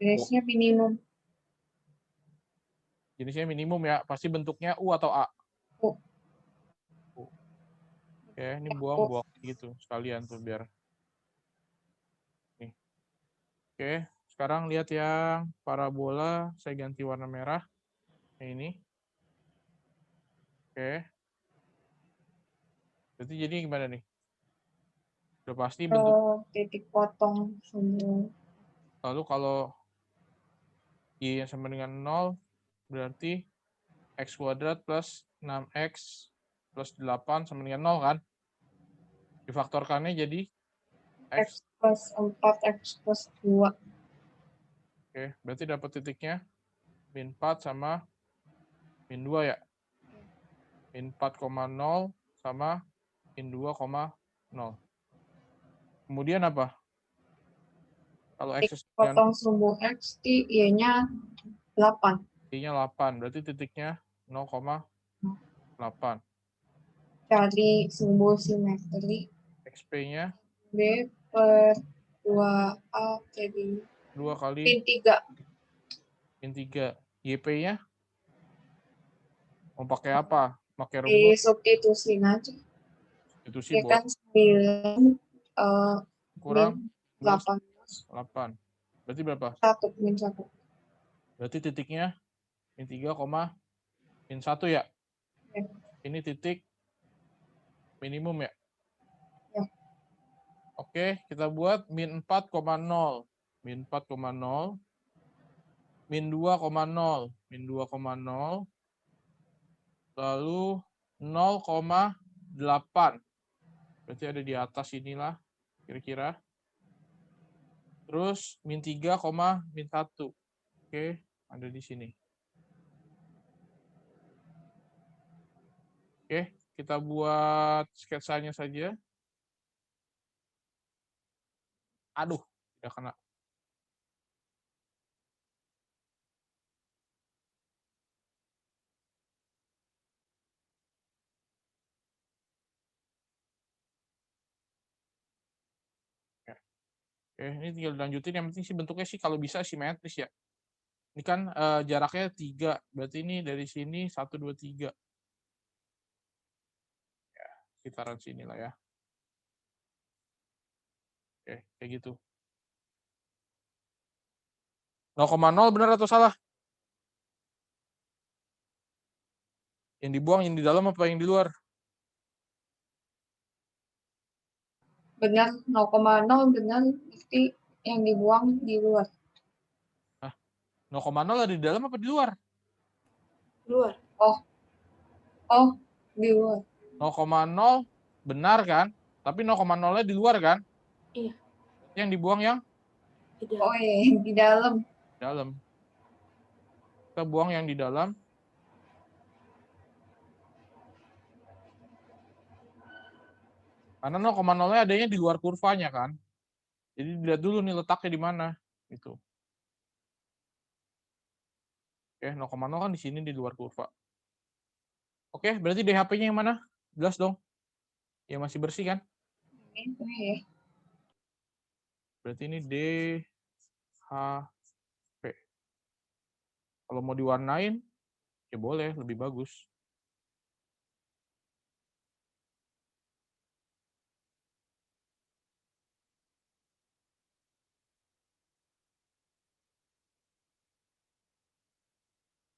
Jenisnya minimum. Jenisnya minimum ya. Pasti bentuknya U atau A? U. U. Oke, ini buang-buang gitu sekalian tuh biar. Nih. Oke, sekarang lihat yang parabola. Saya ganti warna merah. Ini. Oke. Berarti jadi gimana nih? Udah pasti bentuk. Titik potong sumbu. Lalu kalau Y yang sama dengan 0, berarti X kuadrat plus 6X plus 8 sama dengan 0 kan? Difaktorkannya jadi X. X plus 4, X plus 2. Oke, berarti dapat titiknya min 4 sama min 2 ya? Min 4,0 sama min 2,0. Kemudian apa? Kalau X Titik potong sumbu X, Y-nya 8. Y-nya 8, berarti titiknya 0,8. Cari sumbu simetri. XP-nya B per 2A jadi 2 kali min 3. min 3. YP-nya mau pakai apa? Pakai Di rumus substitusin aja. substitusi Ya kan 9 kurang min 8. 8. Berarti berapa? 1 min 1. Berarti titiknya min 3, min 1 ya? Ya. Ini titik minimum ya? Ya. Oke, kita buat min 4,0. Min 4,0. Min 2,0. Min 2,0. Lalu 0,8. Berarti ada di atas inilah kira-kira. Terus min 3, min 1. Oke, ada di sini. Oke, kita buat sketsanya saja. Aduh, tidak kena. Oke, ini tinggal dilanjutin. Yang penting sih bentuknya sih kalau bisa simetris ya. Ini kan jaraknya 3. Berarti ini dari sini 1, 2, 3. Ya, sekitaran sini lah ya. Oke, kayak gitu. 0,0 benar atau salah? Yang dibuang yang di dalam apa yang di luar? Benar 0,0 benar, berarti yang dibuang di luar. 0,0 ada di dalam apa di luar? Luar. Oh, di luar. 0,0 benar kan? Tapi 0,0-nya di luar kan? Iya. Yang dibuang yang Oh iya, di dalam. dalam. Kita buang yang di dalam. Karena 0,0-nya adanya di luar kurvanya kan. Jadi dilihat dulu nih letaknya di mana gitu. Oke, 0,0 kan di sini di luar kurva. Oke, berarti DHP-nya yang mana? Jelas dong. Ya masih bersih kan? Ini ya. Berarti ini DHP. Kalau mau diwarnain, ya boleh, lebih bagus.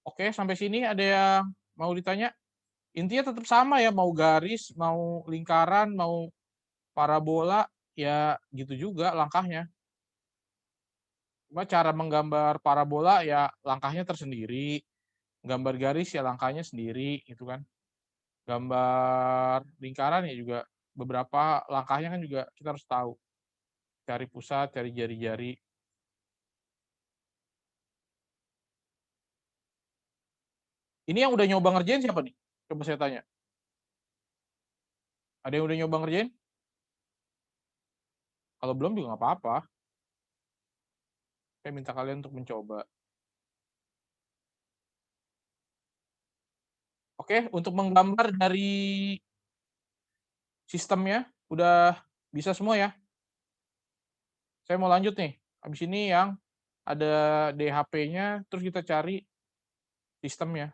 Oke, sampai sini ada yang mau ditanya? Intinya tetap sama ya, mau garis, mau lingkaran, mau parabola, ya gitu juga langkahnya. Cuma cara menggambar parabola ya langkahnya tersendiri, gambar garis ya langkahnya sendiri, gitu kan. Gambar lingkaran ya juga beberapa langkahnya kan juga kita harus tahu. Cari pusat, cari jari-jari. Ini yang udah nyoba ngerjain siapa nih? Coba saya tanya. Ada yang udah nyoba ngerjain? Kalau belum juga nggak apa-apa. Saya minta kalian untuk mencoba. Oke, untuk menggambar dari sistemnya udah bisa semua ya. Saya mau lanjut nih. Habis ini yang ada DHP-nya, terus kita cari sistemnya.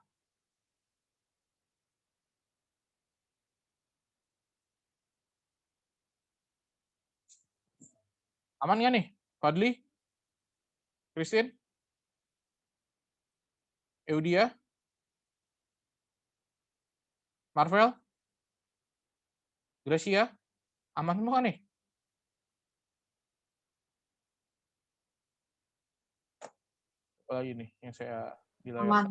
Aman nggak nih? Fadli? Christine? Eudia? Marvel? Gracia? Aman semua nih? Apa lagi nih yang saya di layar? Aman.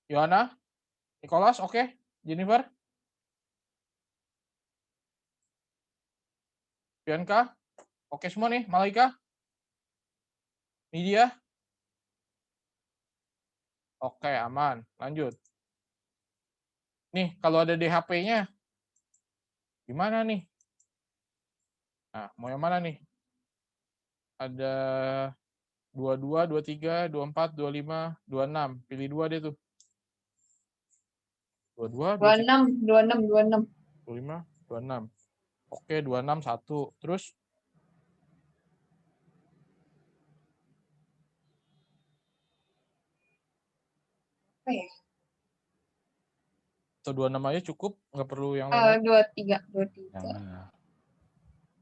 Yohana? Nicholas? Oke. Jennifer? Bianca? Oke semua nih. Malaika? Nidia? Oke, aman. Lanjut. Nih, kalau ada DHP-nya, gimana nih? Nah, mau yang mana nih? Ada 22, 23, 24, 25, 26. Pilih 2 deh tuh. 22, 23, 26. 25, 26. Oke, 26 1. Terus Apa ya? atau 26 aja cukup, nggak perlu yang lain. 23. Jangan lah.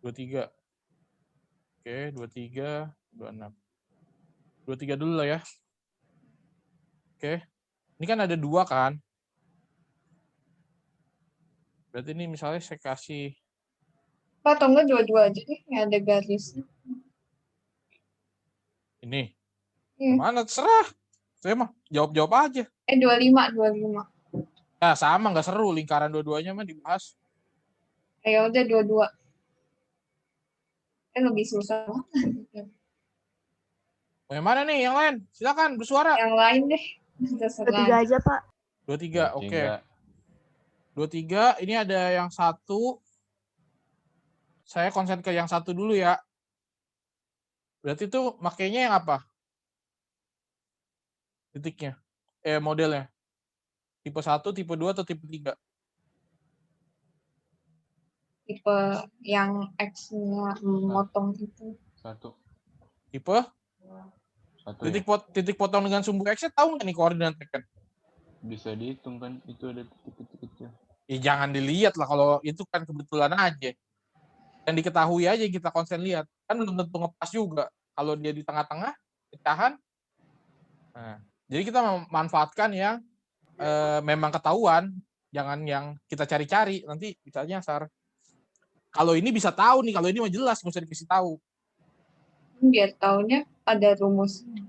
23. Oke, 23, 26. 23 dulu lah ya. Oke. Ini kan ada 2 kan? Berarti ini misalnya saya kasih Apa atau enggak 22 aja deh, yang ada garisnya. ini. Iya. Mana terserah. Saya mah jawab-jawab aja. 25. Nah, sama nggak seru lingkaran dua-duanya mah dibahas. Ya udah 22. Lebih susah. Mau yang mana nih? Yang lain? Silakan bersuara. Yang lain deh. Terserah. 23 aja, Pak. 23, oke. 23. 23, ini ada yang 1. Saya konsen ke yang 1 dulu ya. Berarti itu makainya yang apa? Titiknya. Modelnya. Tipe 1, tipe 2, atau tipe 3? Tipe yang X-nya motong itu. 1. Tipe? 1 ya. Titik potong dengan sumbu X-nya tahu nggak nih koordinatnya kan? Bisa dihitung kan. Itu ada titik-titik kecil. Ya jangan dilihat lah kalau itu kan kebetulan aja. Yang diketahui aja kita konsen lihat. Kan belum tentu ngepas juga. Kalau dia di tengah-tengah, pecahan. Nah, jadi kita memanfaatkan yang memang ketahuan. Jangan yang kita cari-cari. Nanti bisa nyasar. Kalau ini bisa tahu nih. Kalau ini mah jelas. Nggak usah dikasih tahu. Biar taunya ada rumusnya.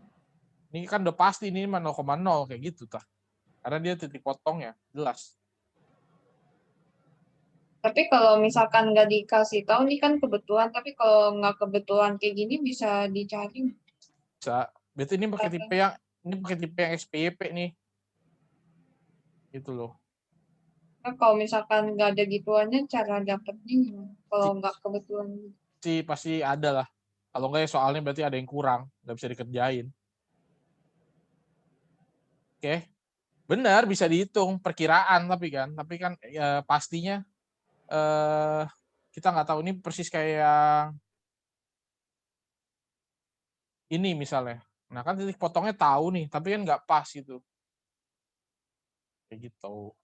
Ini kan udah pasti ini mah 0,0 kayak gitu. Tah. Karena dia titik potongnya. Jelas. Tapi kalau misalkan nggak dikasih tahu nih kan kebetulan, tapi kalau nggak kebetulan kayak gini bisa dicari. Bisa. Berarti ini pakai tipe yang SPYP nih. Gitu loh. Nah, kalau misalkan nggak ada gituannya, cara dapetnya gimana? Kalau nggak kebetulan. Pasti ada lah. Kalau enggak ya soalnya berarti ada yang kurang. Nggak bisa dikerjain. Oke. Benar, bisa dihitung. Perkiraan tapi kan ya, pastinya kita nggak tahu ini persis kayak ini misalnya. Nah kan titik potongnya tahu nih, tapi kan nggak pas gitu. Kayak gitu.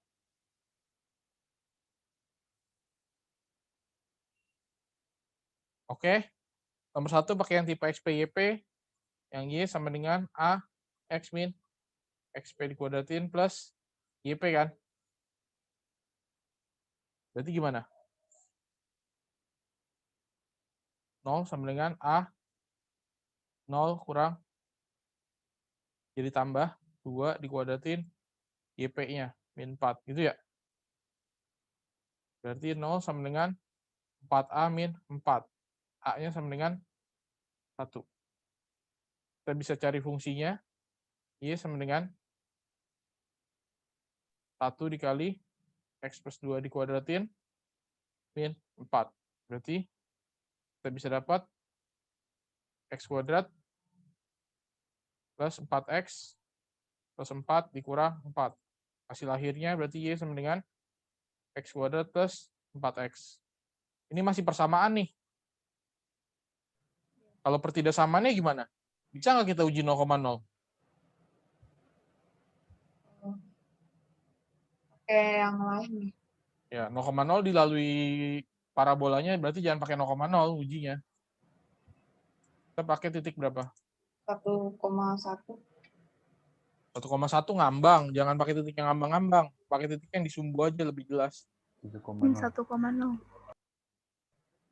Oke. Nomor 1 pakai yang tipe XPYP. Yang Y sama dengan A X min XP dikuadratin plus YP kan. Berarti gimana? 0 sama dengan A 0 kurang jadi tambah 2 dikuadratin YP-nya min 4 gitu ya. Berarti 0 sama dengan 4A min 4. A-nya sama dengan 1. Kita bisa cari fungsinya. Y sama dengan 1 dikali X plus 2 dikuadratin min 4. Berarti kita bisa dapat X kuadrat plus 4X plus 4 dikurang 4. Hasil akhirnya berarti Y sama dengan X kuadrat plus 4X. Ini masih persamaan nih. Kalau pertidaksamaannya gimana? Bisa nggak kita uji 0,0? Oke, yang lain nih. Ya, 0,0 dilalui parabolanya berarti jangan pakai 0,0 ujinya. Kita pakai titik berapa? 1,1. 1,1 ngambang, jangan pakai titik yang ngambang-ngambang. Pakai titik yang disumbu aja lebih jelas. 3,0. 1,0.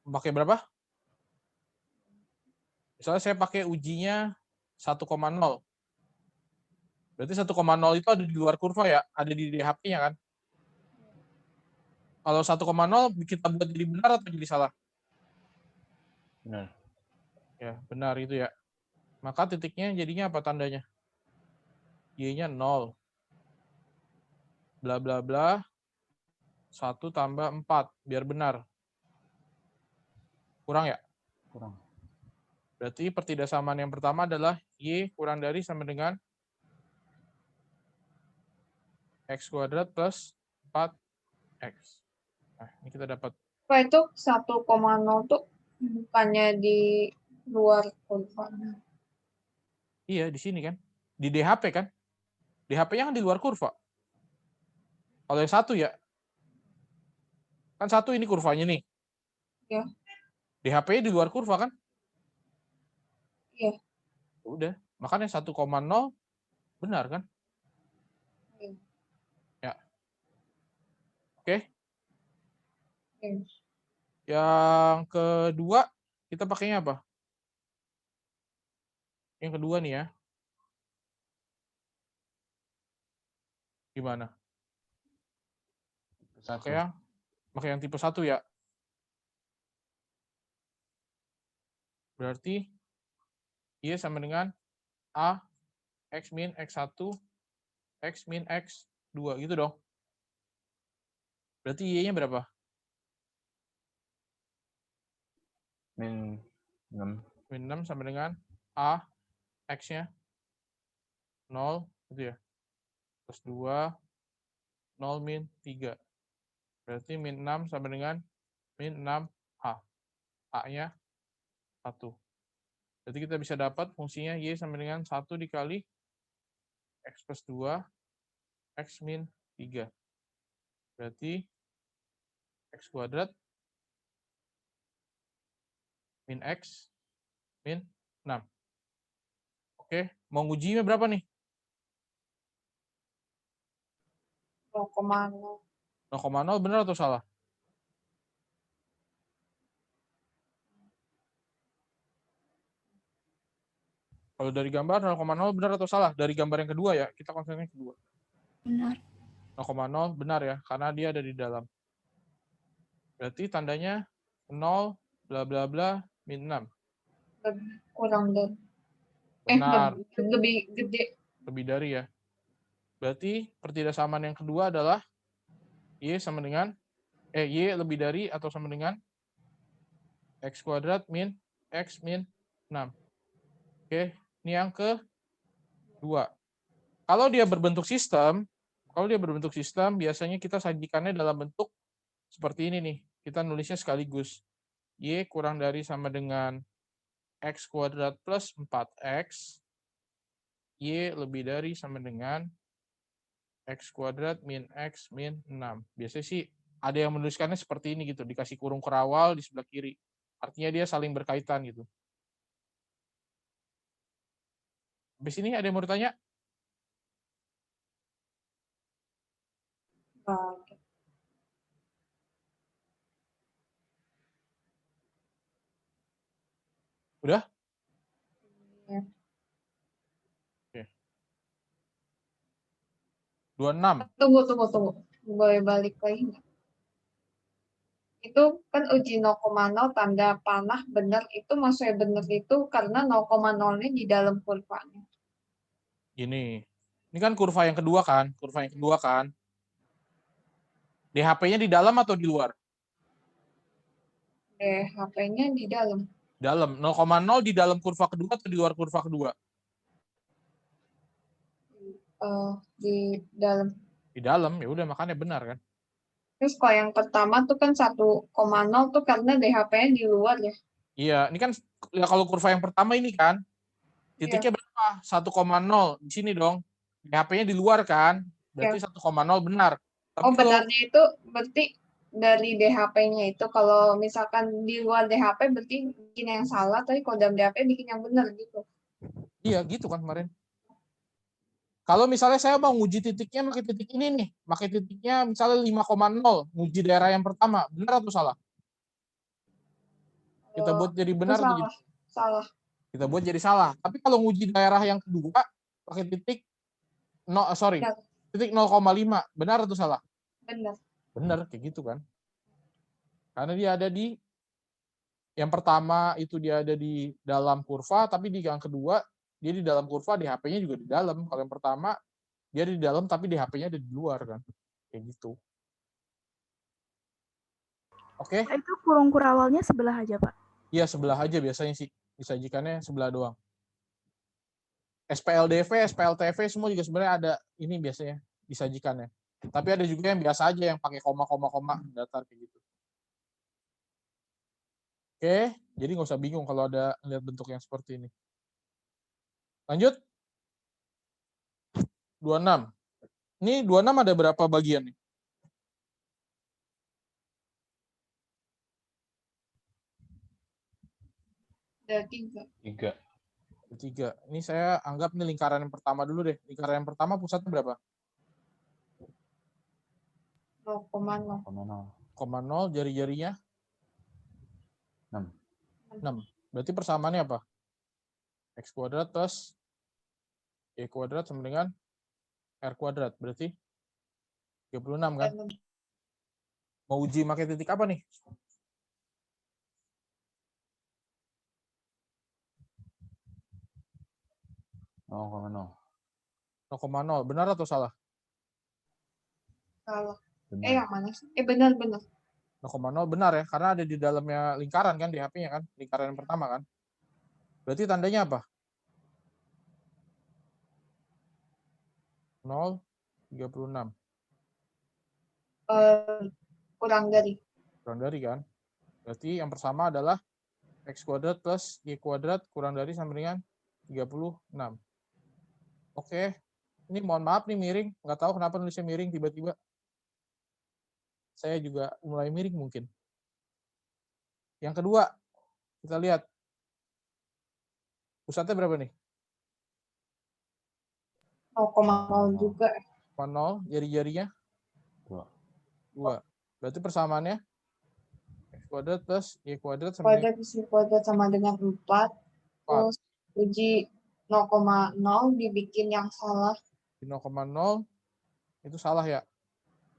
Pakai berapa? Misalnya saya pakai ujinya 1,0. Berarti 1,0 itu ada di luar kurva ya? Ada di DHP-nya kan? Kalau 1,0 kita buat jadi benar atau jadi salah? Benar. Ya, benar itu ya. Maka titiknya jadinya apa tandanya? Y-nya 0. Bla bla bla. 1 tambah 4. Biar benar. Kurang ya? Kurang. Berarti pertidaksamaan yang pertama adalah Y kurang dari sama dengan X kuadrat plus 4X. Nah, ini kita dapat. Apa itu 1,0 tuh bukannya di luar kurva? Iya, di sini kan. Di DHP kan. DHP-nya kan di luar kurva. Kalau yang satu ya. Kan satu ini kurvanya nih. Iya. DHP-nya di luar kurva kan? Iya. Udah. Makanya 1,0 benar kan? Iya. Ya. Oke. Oke. Yang kedua, kita pakainya apa? Yang kedua nih ya. Gimana? Satu. Pakai yang tipe 1 ya. Berarti Y sama dengan A X min X1 X min X2 gitu dong. Berarti Y-nya berapa? Min 6. Min 6 sama dengan A X-nya 0 gitu ya. Plus 2 0 min 3. Berarti min 6 sama dengan min 6A. A-nya 1. Berarti kita bisa dapat fungsinya Y sama dengan 1 dikali X plus 2 X min 3. Berarti X kuadrat min X min 6. Oke, mau ngujinya berapa nih? 0,0. 0,0 benar atau salah? Kalau dari gambar 0,0 benar atau salah? Dari gambar yang kedua ya, kita konsentrasi yang kedua. Benar. 0,0 benar ya, karena dia ada di dalam. Berarti tandanya 0 bla bla bla min 6. Kurang dari. Benar, Lebih gede. lebih dari ya. Berarti pertidaksamaan yang kedua adalah Y sama dengan Y lebih dari atau sama dengan X kuadrat min X min 6. Oke, ini yang kedua. Kalau dia berbentuk sistem, biasanya kita sajikannya dalam bentuk seperti ini nih. Kita nulisnya sekaligus. Y kurang dari sama dengan X kuadrat plus 4X. Y lebih dari sama dengan X kuadrat min X min 6. Biasanya sih ada yang menuliskannya seperti ini gitu. Dikasih kurung kerawal di sebelah kiri. Artinya dia saling berkaitan gitu. Habis ini ada yang mau ditanya? Udah? Ya. Oke. 26. Tunggu. Boleh balik lagi nggak? Itu kan uji 0,0 tanda panah benar itu maksudnya benar itu karena 0,0-nya di dalam kurvanya. Gini. Ini kan kurva yang kedua kan? DHP-nya di dalam atau di luar? HP-nya di dalam. Dalam. 0,0 di dalam kurva kedua atau di luar kurva kedua? Di dalam. Di dalam, ya udah makanya benar kan. Terus kalau yang pertama tuh kan 1,0 tuh karena DHP-nya di luar ya. Iya, ini kan ya kalau kurva yang pertama ini kan, Iya. titiknya berapa? 1,0 di sini dong. DHP-nya di luar kan, berarti 1,0 benar. Tapi Oh, kalau benarnya itu berarti dari DHP-nya itu kalau misalkan di luar DHP berarti bikin yang salah, tapi kalau dalam DHP bikin yang benar gitu. iya gitu kan kemarin. Kalau misalnya saya mau nguji titiknya pakai titik ini nih, pakai titiknya misalnya 5,0, nguji daerah yang pertama, benar atau salah? Kita buat jadi Itu benar atau jadi salah. kita buat jadi salah. Tapi kalau nguji daerah yang kedua pakai titik Benar. titik 0,5, benar atau salah? Benar. Benar kayak gitu kan. Karena dia ada di yang pertama itu dia ada di dalam kurva, tapi di yang kedua dia di dalam kurva, DHP-nya juga di dalam. Kalau yang pertama dia di dalam tapi DHP-nya ada di luar kan. Kayak gitu. Oke? Pak, itu kurung kurawalnya sebelah aja, Pak. Iya, sebelah aja biasanya sih disajikannya sebelah doang. SPLDV, SPLTV semua juga sebenarnya ada ini biasanya disajikannya. Tapi ada juga yang biasa aja yang pakai koma datar kayak gitu. Oke, jadi nggak usah bingung kalau ada lihat bentuk yang seperti ini. Lanjut. 26. Ini 26 ada berapa bagian nih? Ada 3. 3. 3. Ini saya anggap nih lingkaran yang pertama dulu deh. Lingkaran yang pertama pusatnya berapa? 0,0. 0,0, jari-jarinya 6. 6. Berarti persamaannya apa? X kuadrat plus Y kuadrat sama dengan R kuadrat. Berarti 36 kan? Mau uji pakai titik apa nih? Oh, 0,0. Benar atau salah? Salah. benar. Yang mana sih? Benar. 0,0 benar ya, karena ada di dalamnya lingkaran kan, di HP-nya kan, lingkaran yang pertama kan. Berarti tandanya apa? 0, 36. Kurang dari. Kurang dari kan. Berarti yang pertama adalah X kuadrat plus Y kuadrat kurang dari sama dengan 36. Oke. Ini mohon maaf nih miring. Nggak tahu kenapa nulisnya miring tiba-tiba. Saya juga mulai miring mungkin. Yang kedua, kita lihat. Pusatnya berapa nih? 0,0 juga. 0, jari-jarinya 2. Berarti persamaannya X kuadrat plus Y kuadrat sama dengan Kuadrat isi kuadrat sama dengan 4. Terus uji 0,0 dibikin yang salah. 0,0 itu salah ya.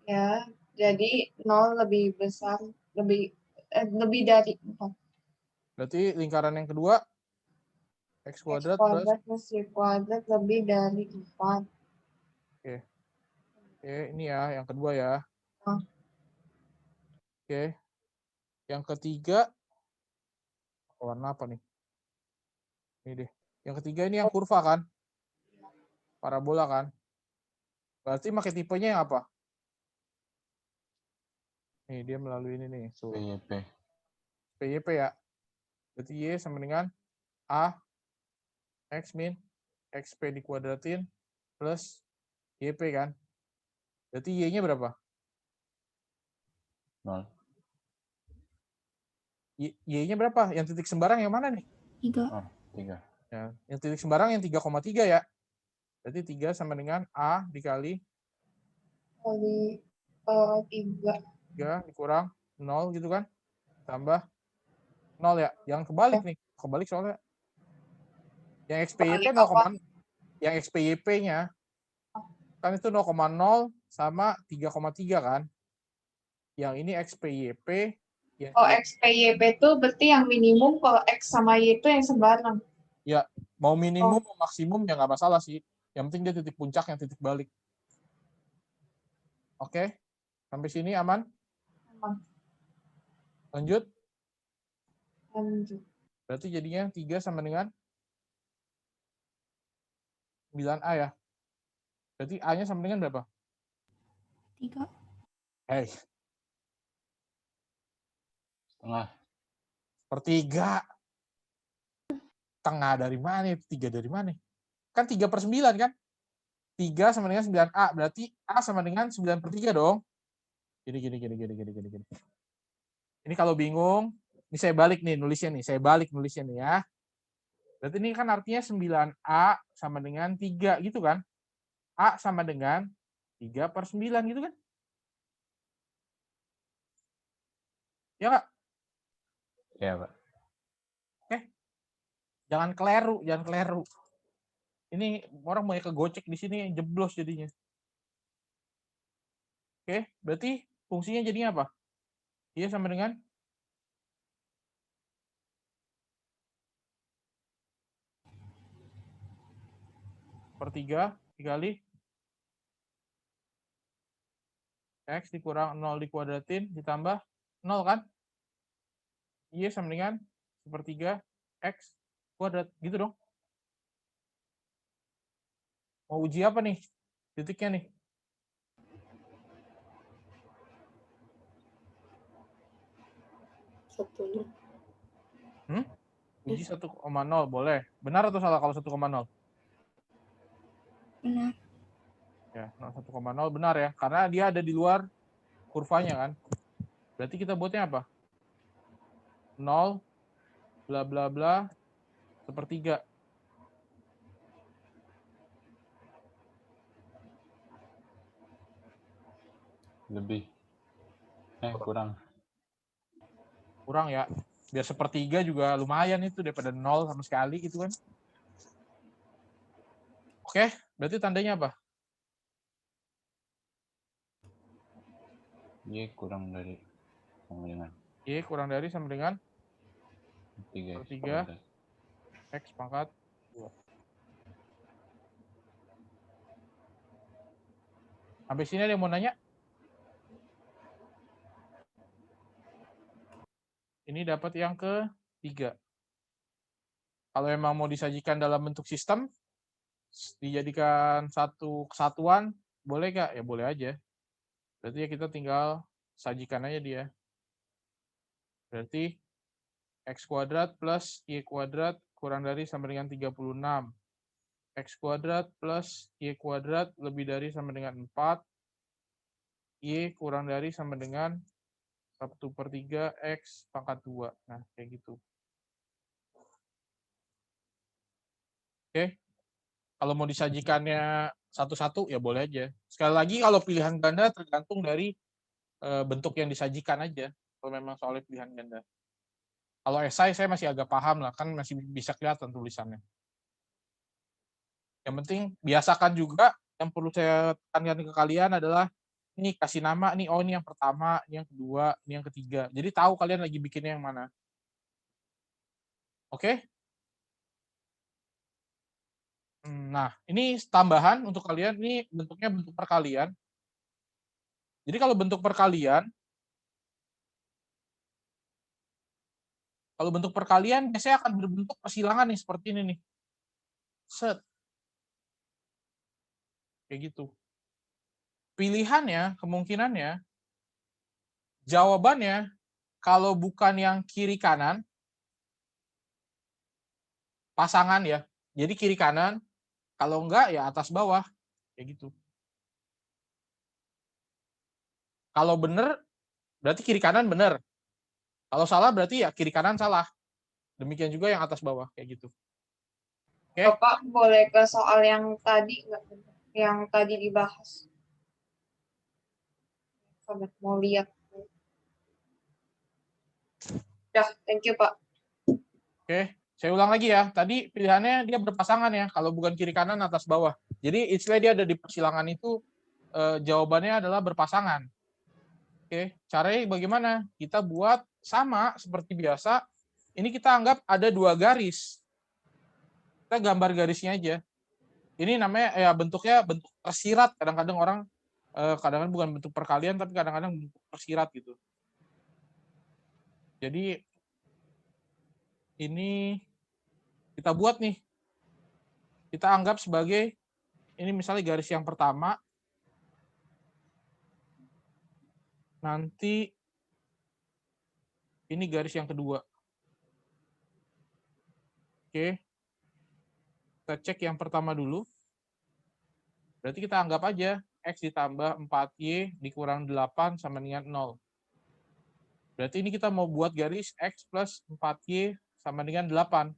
Ya, jadi 0 lebih besar, lebih dari 4. Berarti lingkaran yang kedua X X kuadrat kuadrat plus Y kuadrat lebih dari 4. Oke, ini ya yang kedua ya. Oke. Yang ketiga warna apa nih? Ini deh. Yang ketiga ini yang kurva kan? Parabola kan? Berarti pakai tipenya yang apa? Nih, dia melalui ini nih. So, PYP ya. Berarti Y sama dengan A X min XP dikuadratin plus YP kan? Berarti Y-nya berapa? 0. Y-nya berapa? Yang titik sembarang yang mana nih? 3. 3. Ya, yang titik sembarang yang 3,3 ya. Berarti 3 sama dengan A dikali Kali 3. 3 dikurang 0 gitu kan? Tambah 0 ya. Yang kebalik nih. Kebalik soalnya. Yang XPYP 0, yang XPYP-nya kan itu 0,0 sama 3,3 kan? Yang ini XPYP yang XPYP itu berarti yang minimum, kalau X sama Y itu yang sembarang. ya mau minimum mau maksimum ya nggak masalah sih. Yang penting dia titik puncak yang titik balik. Oke. Sampai sini aman? Lanjut. Berarti jadinya 3 sama dengan 9A ya. Berarti A-nya sama dengan berapa? 3. Hey, Tengah. Sepertiga. Tengah dari mana? 3 dari mana? Kan 3/9 kan? 3 sama dengan 9A. Berarti A sama dengan 9/3 dong. Gini. Ini kalau bingung, ini saya balik nih nulisnya nih. Saya balik nulisnya nih ya. Berarti ini kan artinya 9A sama dengan 3 gitu kan? A sama dengan 3/9 gitu kan? Ya nggak? Ya, Pak. Jangan keliru. Ini orang mau kegocek di sini jeblos jadinya. Oke, berarti fungsinya jadinya apa? Iya sama dengan sepertiga dikali X dikurang 0 dikuadratin ditambah 0 kan? Iya sama dengan sepertiga X kuadrat. Gitu dong. Mau uji apa nih? Titiknya nih. Satunya. Uji 1,0 boleh. Benar atau salah kalau 1,0? Benar. Ya, 1,0 benar ya. Karena dia ada di luar kurvanya kan. Berarti kita buatnya apa? 0 bla bla bla sepertiga. Lebih. Kurang. Kurang ya. Biar sepertiga juga lumayan itu daripada 0 sama sekali gitu kan. Oke, berarti tandanya apa? Y kurang dari sama dengan Y kurang dari sama dengan 3 X pangkat 2. Sampai sini ada yang mau nanya? Ini dapat yang ke-3. Kalau memang mau disajikan dalam bentuk sistem, dijadikan satu kesatuan, boleh nggak? Ya boleh aja. Berarti ya kita tinggal sajikan aja dia. Berarti X kuadrat plus Y kuadrat kurang dari sama dengan 36. X kuadrat plus Y kuadrat lebih dari sama dengan 4. Y kurang dari sama dengan 1/3 X pangkat 2. Nah, kayak gitu. Oke. Kalau mau disajikannya satu-satu, ya boleh aja. Sekali lagi, kalau pilihan ganda tergantung dari bentuk yang disajikan aja. Kalau memang soalnya pilihan ganda. Kalau esai, saya masih agak paham lah. Kan masih bisa kelihatan tulisannya. Yang penting, biasakan juga. Yang perlu saya tekankan ke kalian adalah, ini kasih nama, nih, oh ini yang pertama, ini yang kedua, ini yang ketiga. Jadi tahu kalian lagi bikinnya yang mana. Oke? Nah, ini tambahan untuk kalian, ini bentuknya bentuk perkalian. Jadi kalau bentuk perkalian biasanya akan berbentuk persilangan nih, seperti ini nih. Set. Kayak gitu. Pilihannya, kemungkinannya, jawabannya, kalau bukan yang kiri kanan, pasangan ya. Jadi kiri kanan, kalau enggak ya atas bawah. Kayak gitu. Kalau benar, berarti kiri kanan benar. Kalau salah berarti ya kiri kanan salah. Demikian juga yang atas bawah, kayak gitu. Oke? Bapak boleh ke soal yang tadi nggak? Yang tadi dibahas. Sobat mau lihat. Dah, thank you Pak. Oke, saya ulang lagi ya. Tadi pilihannya dia berpasangan ya. Kalau bukan kiri kanan atas bawah. Jadi istilah dia ada di persilangan itu jawabannya adalah berpasangan. Oke, caranya bagaimana? Kita buat sama seperti biasa. Ini kita anggap ada 2 garis. Kita gambar garisnya aja. Ini namanya ya bentuknya bentuk tersirat. Kadang-kadang orang kadang-kadang bukan bentuk perkalian tapi kadang-kadang bentuk tersirat gitu. Jadi ini kita buat nih. Kita anggap sebagai ini misalnya garis yang pertama. Nanti Ini garis yang kedua. Oke. Kita cek yang pertama dulu. Berarti kita anggap aja X ditambah 4Y dikurang 8 sama dengan 0. Berarti ini kita mau buat garis X plus 4Y sama dengan 8.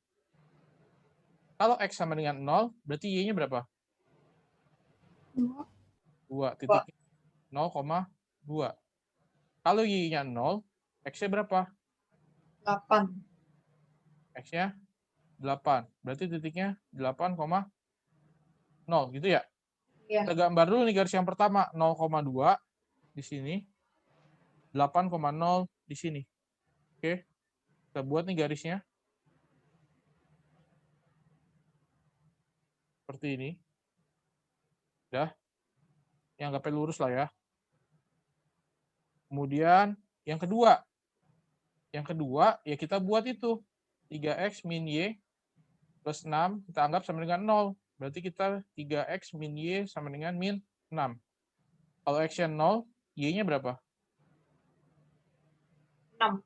Kalau X sama dengan 0, berarti Y-nya berapa? 2. Titiknya 0,2. Kalau Y-nya 0, X-nya berapa? 8. X-nya 8. Berarti titiknya 8,0 gitu ya? Iya. Kita gambar dulu nih garis yang pertama, 0,2 di sini, 8,0 di sini. Oke, kita buat nih garisnya. Seperti ini. Udah. Yang nggak perlu lurus lah ya. Kemudian yang kedua. Yang kedua, ya kita buat itu. 3X min Y plus 6, kita anggap sama dengan 0. Berarti kita 3X min Y sama dengan min 6. Kalau X-nya 0, Y-nya berapa? 6.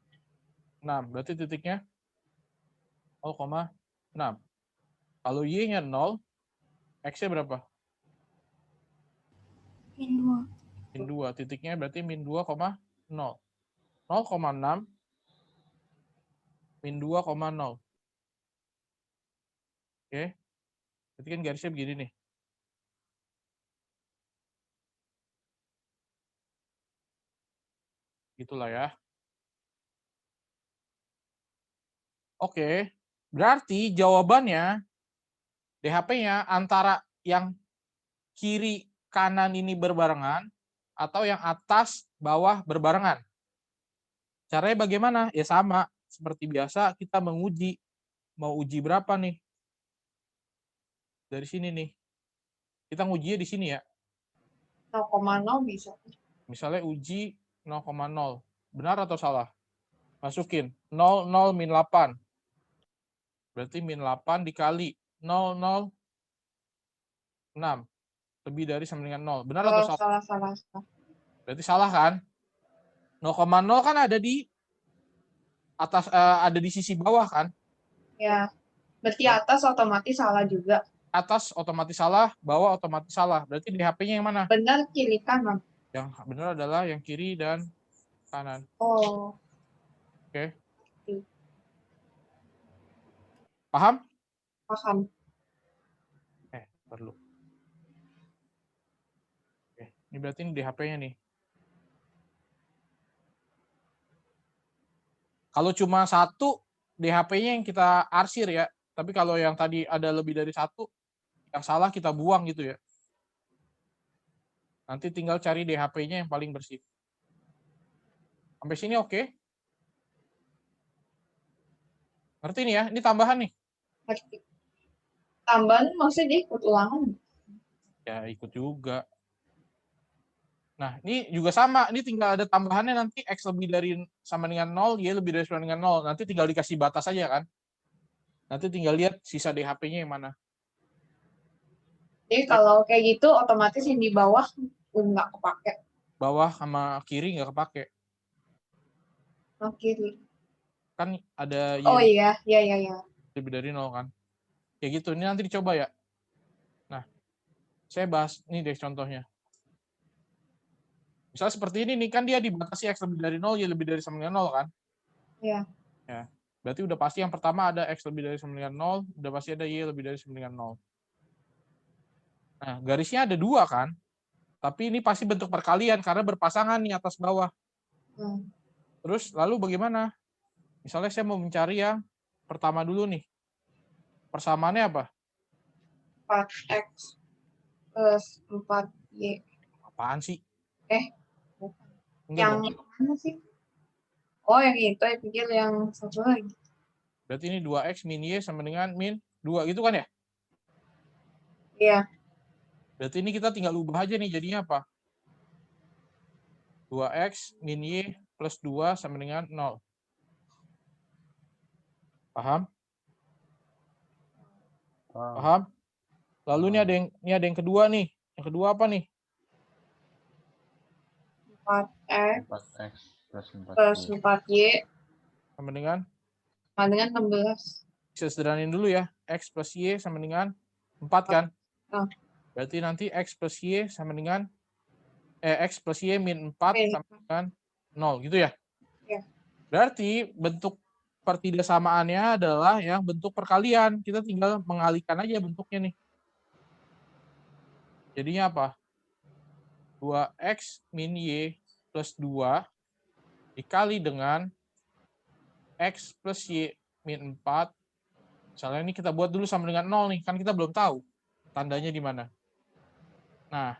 6. Berarti titiknya 0,6. Kalau Y-nya 0, X-nya berapa? Min 2. Min 2. Titiknya berarti min 2,0. 0,6 min 2,0. Oke. Berarti kan garisnya begini nih. Gitulah ya. Oke. Berarti jawabannya DHP-nya antara yang kiri kanan ini berbarengan atau yang atas bawah berbarengan. Caranya bagaimana? Ya sama. Seperti biasa kita menguji. Mau uji berapa nih? Dari sini nih. Kita ngujinya di sini ya. 0,0 bisa. Misalnya uji 0,0. Benar atau salah? Masukin. 0, 0, min 8. Berarti min 8 dikali 0, 0, 6. Lebih dari sama dengan 0. Benar atau salah? Salah. Berarti salah kan? 0,0 kan ada di atas, ada di sisi bawah kan? Ya. Berarti atas otomatis salah juga. Atas otomatis salah, bawah otomatis salah. Berarti DHP-nya yang mana? Benar kiri kanan. Yang benar adalah yang kiri dan kanan. Oh. Oke. Paham? Paham. Perlu. Oke. Ini berarti ini DHP-nya nih. Kalau cuma satu, DHP-nya yang kita arsir ya. Tapi kalau yang tadi ada lebih dari satu, yang salah kita buang gitu ya. Nanti tinggal cari DHP-nya yang paling bersih. Sampai sini oke? Ngerti nih ya? Ini tambahan nih. Tambahan maksudnya ikut ulangan. Ya, ikut juga. Nah, ini juga sama. Ini tinggal ada tambahannya nanti X lebih dari sama dengan 0, Y lebih dari sama dengan 0. Nanti tinggal dikasih batas aja kan. Nanti tinggal lihat sisa DHP-nya yang mana. Jadi kalau kayak gitu otomatis yang di bawah nggak kepake. Bawah sama kiri nggak kepake. Nah, kiri. Kan ada Y Oh iya. lebih dari 0 kan. Kayak gitu. Ini nanti dicoba ya. Nah, saya bahas ini deh contohnya. Misalnya seperti ini nih, kan dia dibatasi X lebih dari 0, Y lebih dari sama dengan 0 kan? Iya. Ya. Berarti udah pasti yang pertama ada X lebih dari sama dengan 0, udah pasti ada Y lebih dari sama dengan 0. Nah, garisnya ada 2 kan? Tapi ini pasti bentuk perkalian karena berpasangan nih atas bawah. Terus lalu bagaimana? Misalnya saya mau mencari yang pertama dulu nih. Persamaannya apa? 4X plus 4Y. Apaan sih? Yang mana sih? Oh, yang itu. Saya pikir yang satu lagi. Berarti ini 2X min Y sama dengan min 2 gitu kan ya? Iya. Berarti ini kita tinggal ubah aja nih jadinya apa? 2X min Y plus 2 sama dengan 0. Paham? Paham? Lalu ini ada yang kedua nih. Yang kedua apa nih? 4X 4X plus 4Y. plus 4Y sama dengan, Sama dengan 16. bisa sederhanain dulu ya, X plus Y sama dengan 4 kan? Oh. Berarti nanti X plus Y sama dengan, X plus Y min 4 Oke. sama dengan 0 gitu ya? Iya. Berarti bentuk pertidaksamaannya adalah yang bentuk perkalian. Kita tinggal mengalihkan aja bentuknya nih. Jadinya apa? 2X min Y plus 2 dikali dengan X plus Y min 4. Misalnya ini kita buat dulu sama dengan 0 nih. Kan kita belum tahu tandanya di mana. Nah,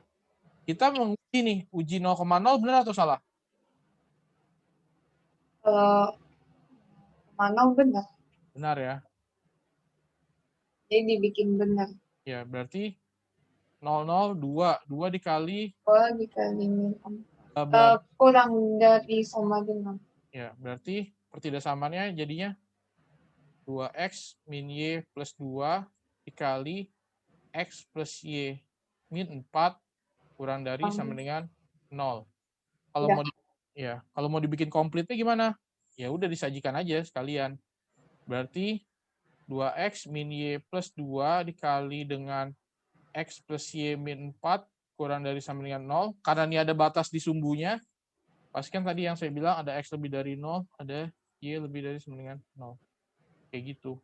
kita menguji nih. Uji 0,0 benar atau salah? Mana benar. Benar ya. Jadi dibikin benar. Ya, berarti 0, 2. 2 dikali 2 dikali min 4. bla, bla. Kurang dari sama dengan. Ya, berarti pertidaksamaannya jadinya 2X min Y plus 2 dikali X plus Y min 4 kurang dari sama dengan 0. Kalau Ya. kalau mau dibikin komplitnya gimana? Ya udah disajikan aja sekalian. Berarti 2X min Y plus 2 dikali dengan X plus Y min 4 kurang dari sama dengan 0. Karena ini ada batas di sumbunya, pastikan tadi yang saya bilang ada X lebih dari 0, ada Y lebih dari sama dengan 0. Kayak gitu.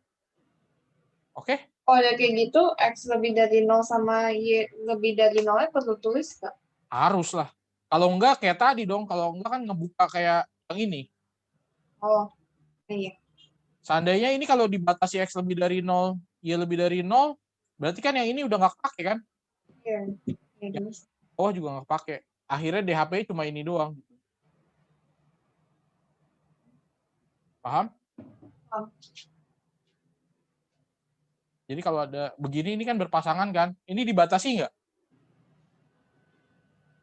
Oke? Oh, ada kayak gitu, X lebih dari 0 sama Y lebih dari 0 perlu tulis nggak? Harus lah. Kalau enggak kayak tadi dong, kalau enggak kan ngebuka kayak yang ini. Oh, iya. Seandainya ini kalau dibatasi X lebih dari 0, Y lebih dari 0, berarti kan yang ini udah nggak kepake kan? Iya. Iya. Oh, juga nggak kepake. Akhirnya DHP cuma ini doang. Paham? Paham. Jadi kalau ada begini, ini kan berpasangan kan? Ini dibatasi nggak?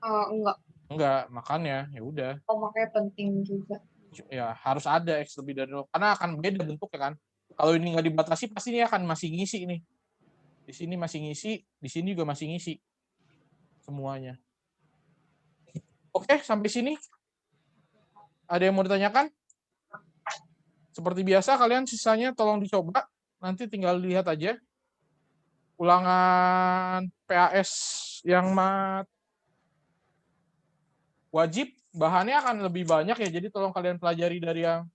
Enggak. Enggak, makanya ya udah. Oh, makanya penting juga. Ya harus ada X lebih dari 0. Karena akan beda bentuknya kan. Kalau ini nggak dibatasi, pasti ini akan masih ngisi nih. Di sini masih ngisi, di sini juga masih ngisi. Semuanya. Oke, sampai sini. Ada yang mau ditanyakan? Seperti biasa, kalian sisanya tolong dicoba. Nanti tinggal lihat aja. Ulangan PAS yang wajib, bahannya akan lebih banyak ya. Jadi tolong kalian pelajari dari yang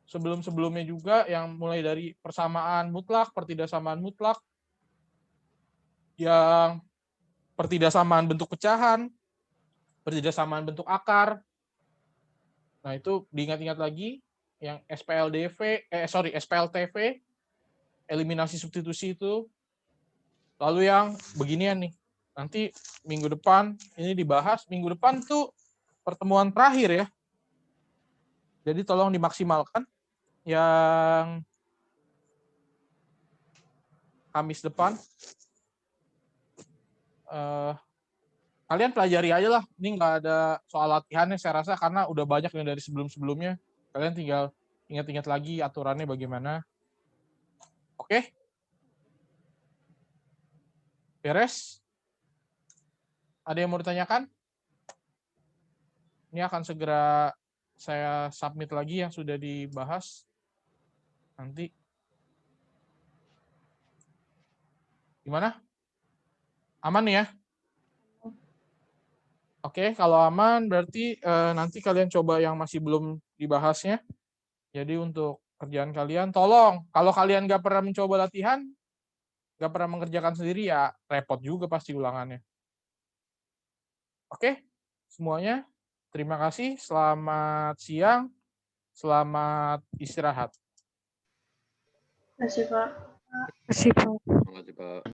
sebelum-sebelumnya juga, yang mulai dari persamaan mutlak, pertidaksamaan mutlak, yang pertidaksamaan bentuk pecahan, pertidaksamaan bentuk akar. Nah, itu diingat-ingat lagi yang SPLTV, eliminasi substitusi itu. Lalu yang beginian nih. Nanti minggu depan ini dibahas. Minggu depan tuh pertemuan terakhir ya. Jadi tolong dimaksimalkan. Yang Kamis depan. Kalian pelajari aja lah. Ini nggak ada soal latihannya saya rasa, karena udah banyak yang dari sebelum-sebelumnya. Kalian tinggal ingat-ingat lagi aturannya bagaimana. Oke? Beres? Ada yang mau ditanyakan? Ini akan segera saya submit lagi yang sudah dibahas. Nanti. Gimana? Aman ya? Oke, kalau aman berarti nanti kalian coba yang masih belum dibahasnya. Jadi untuk kerjaan kalian, tolong kalau kalian nggak pernah mencoba latihan, nggak pernah mengerjakan sendiri, ya repot juga pasti ulangannya. Oke, semuanya. Terima kasih. Selamat siang. Selamat istirahat. Terima kasih, Pak. Terima kasih, Pak. Terima kasih, Pak.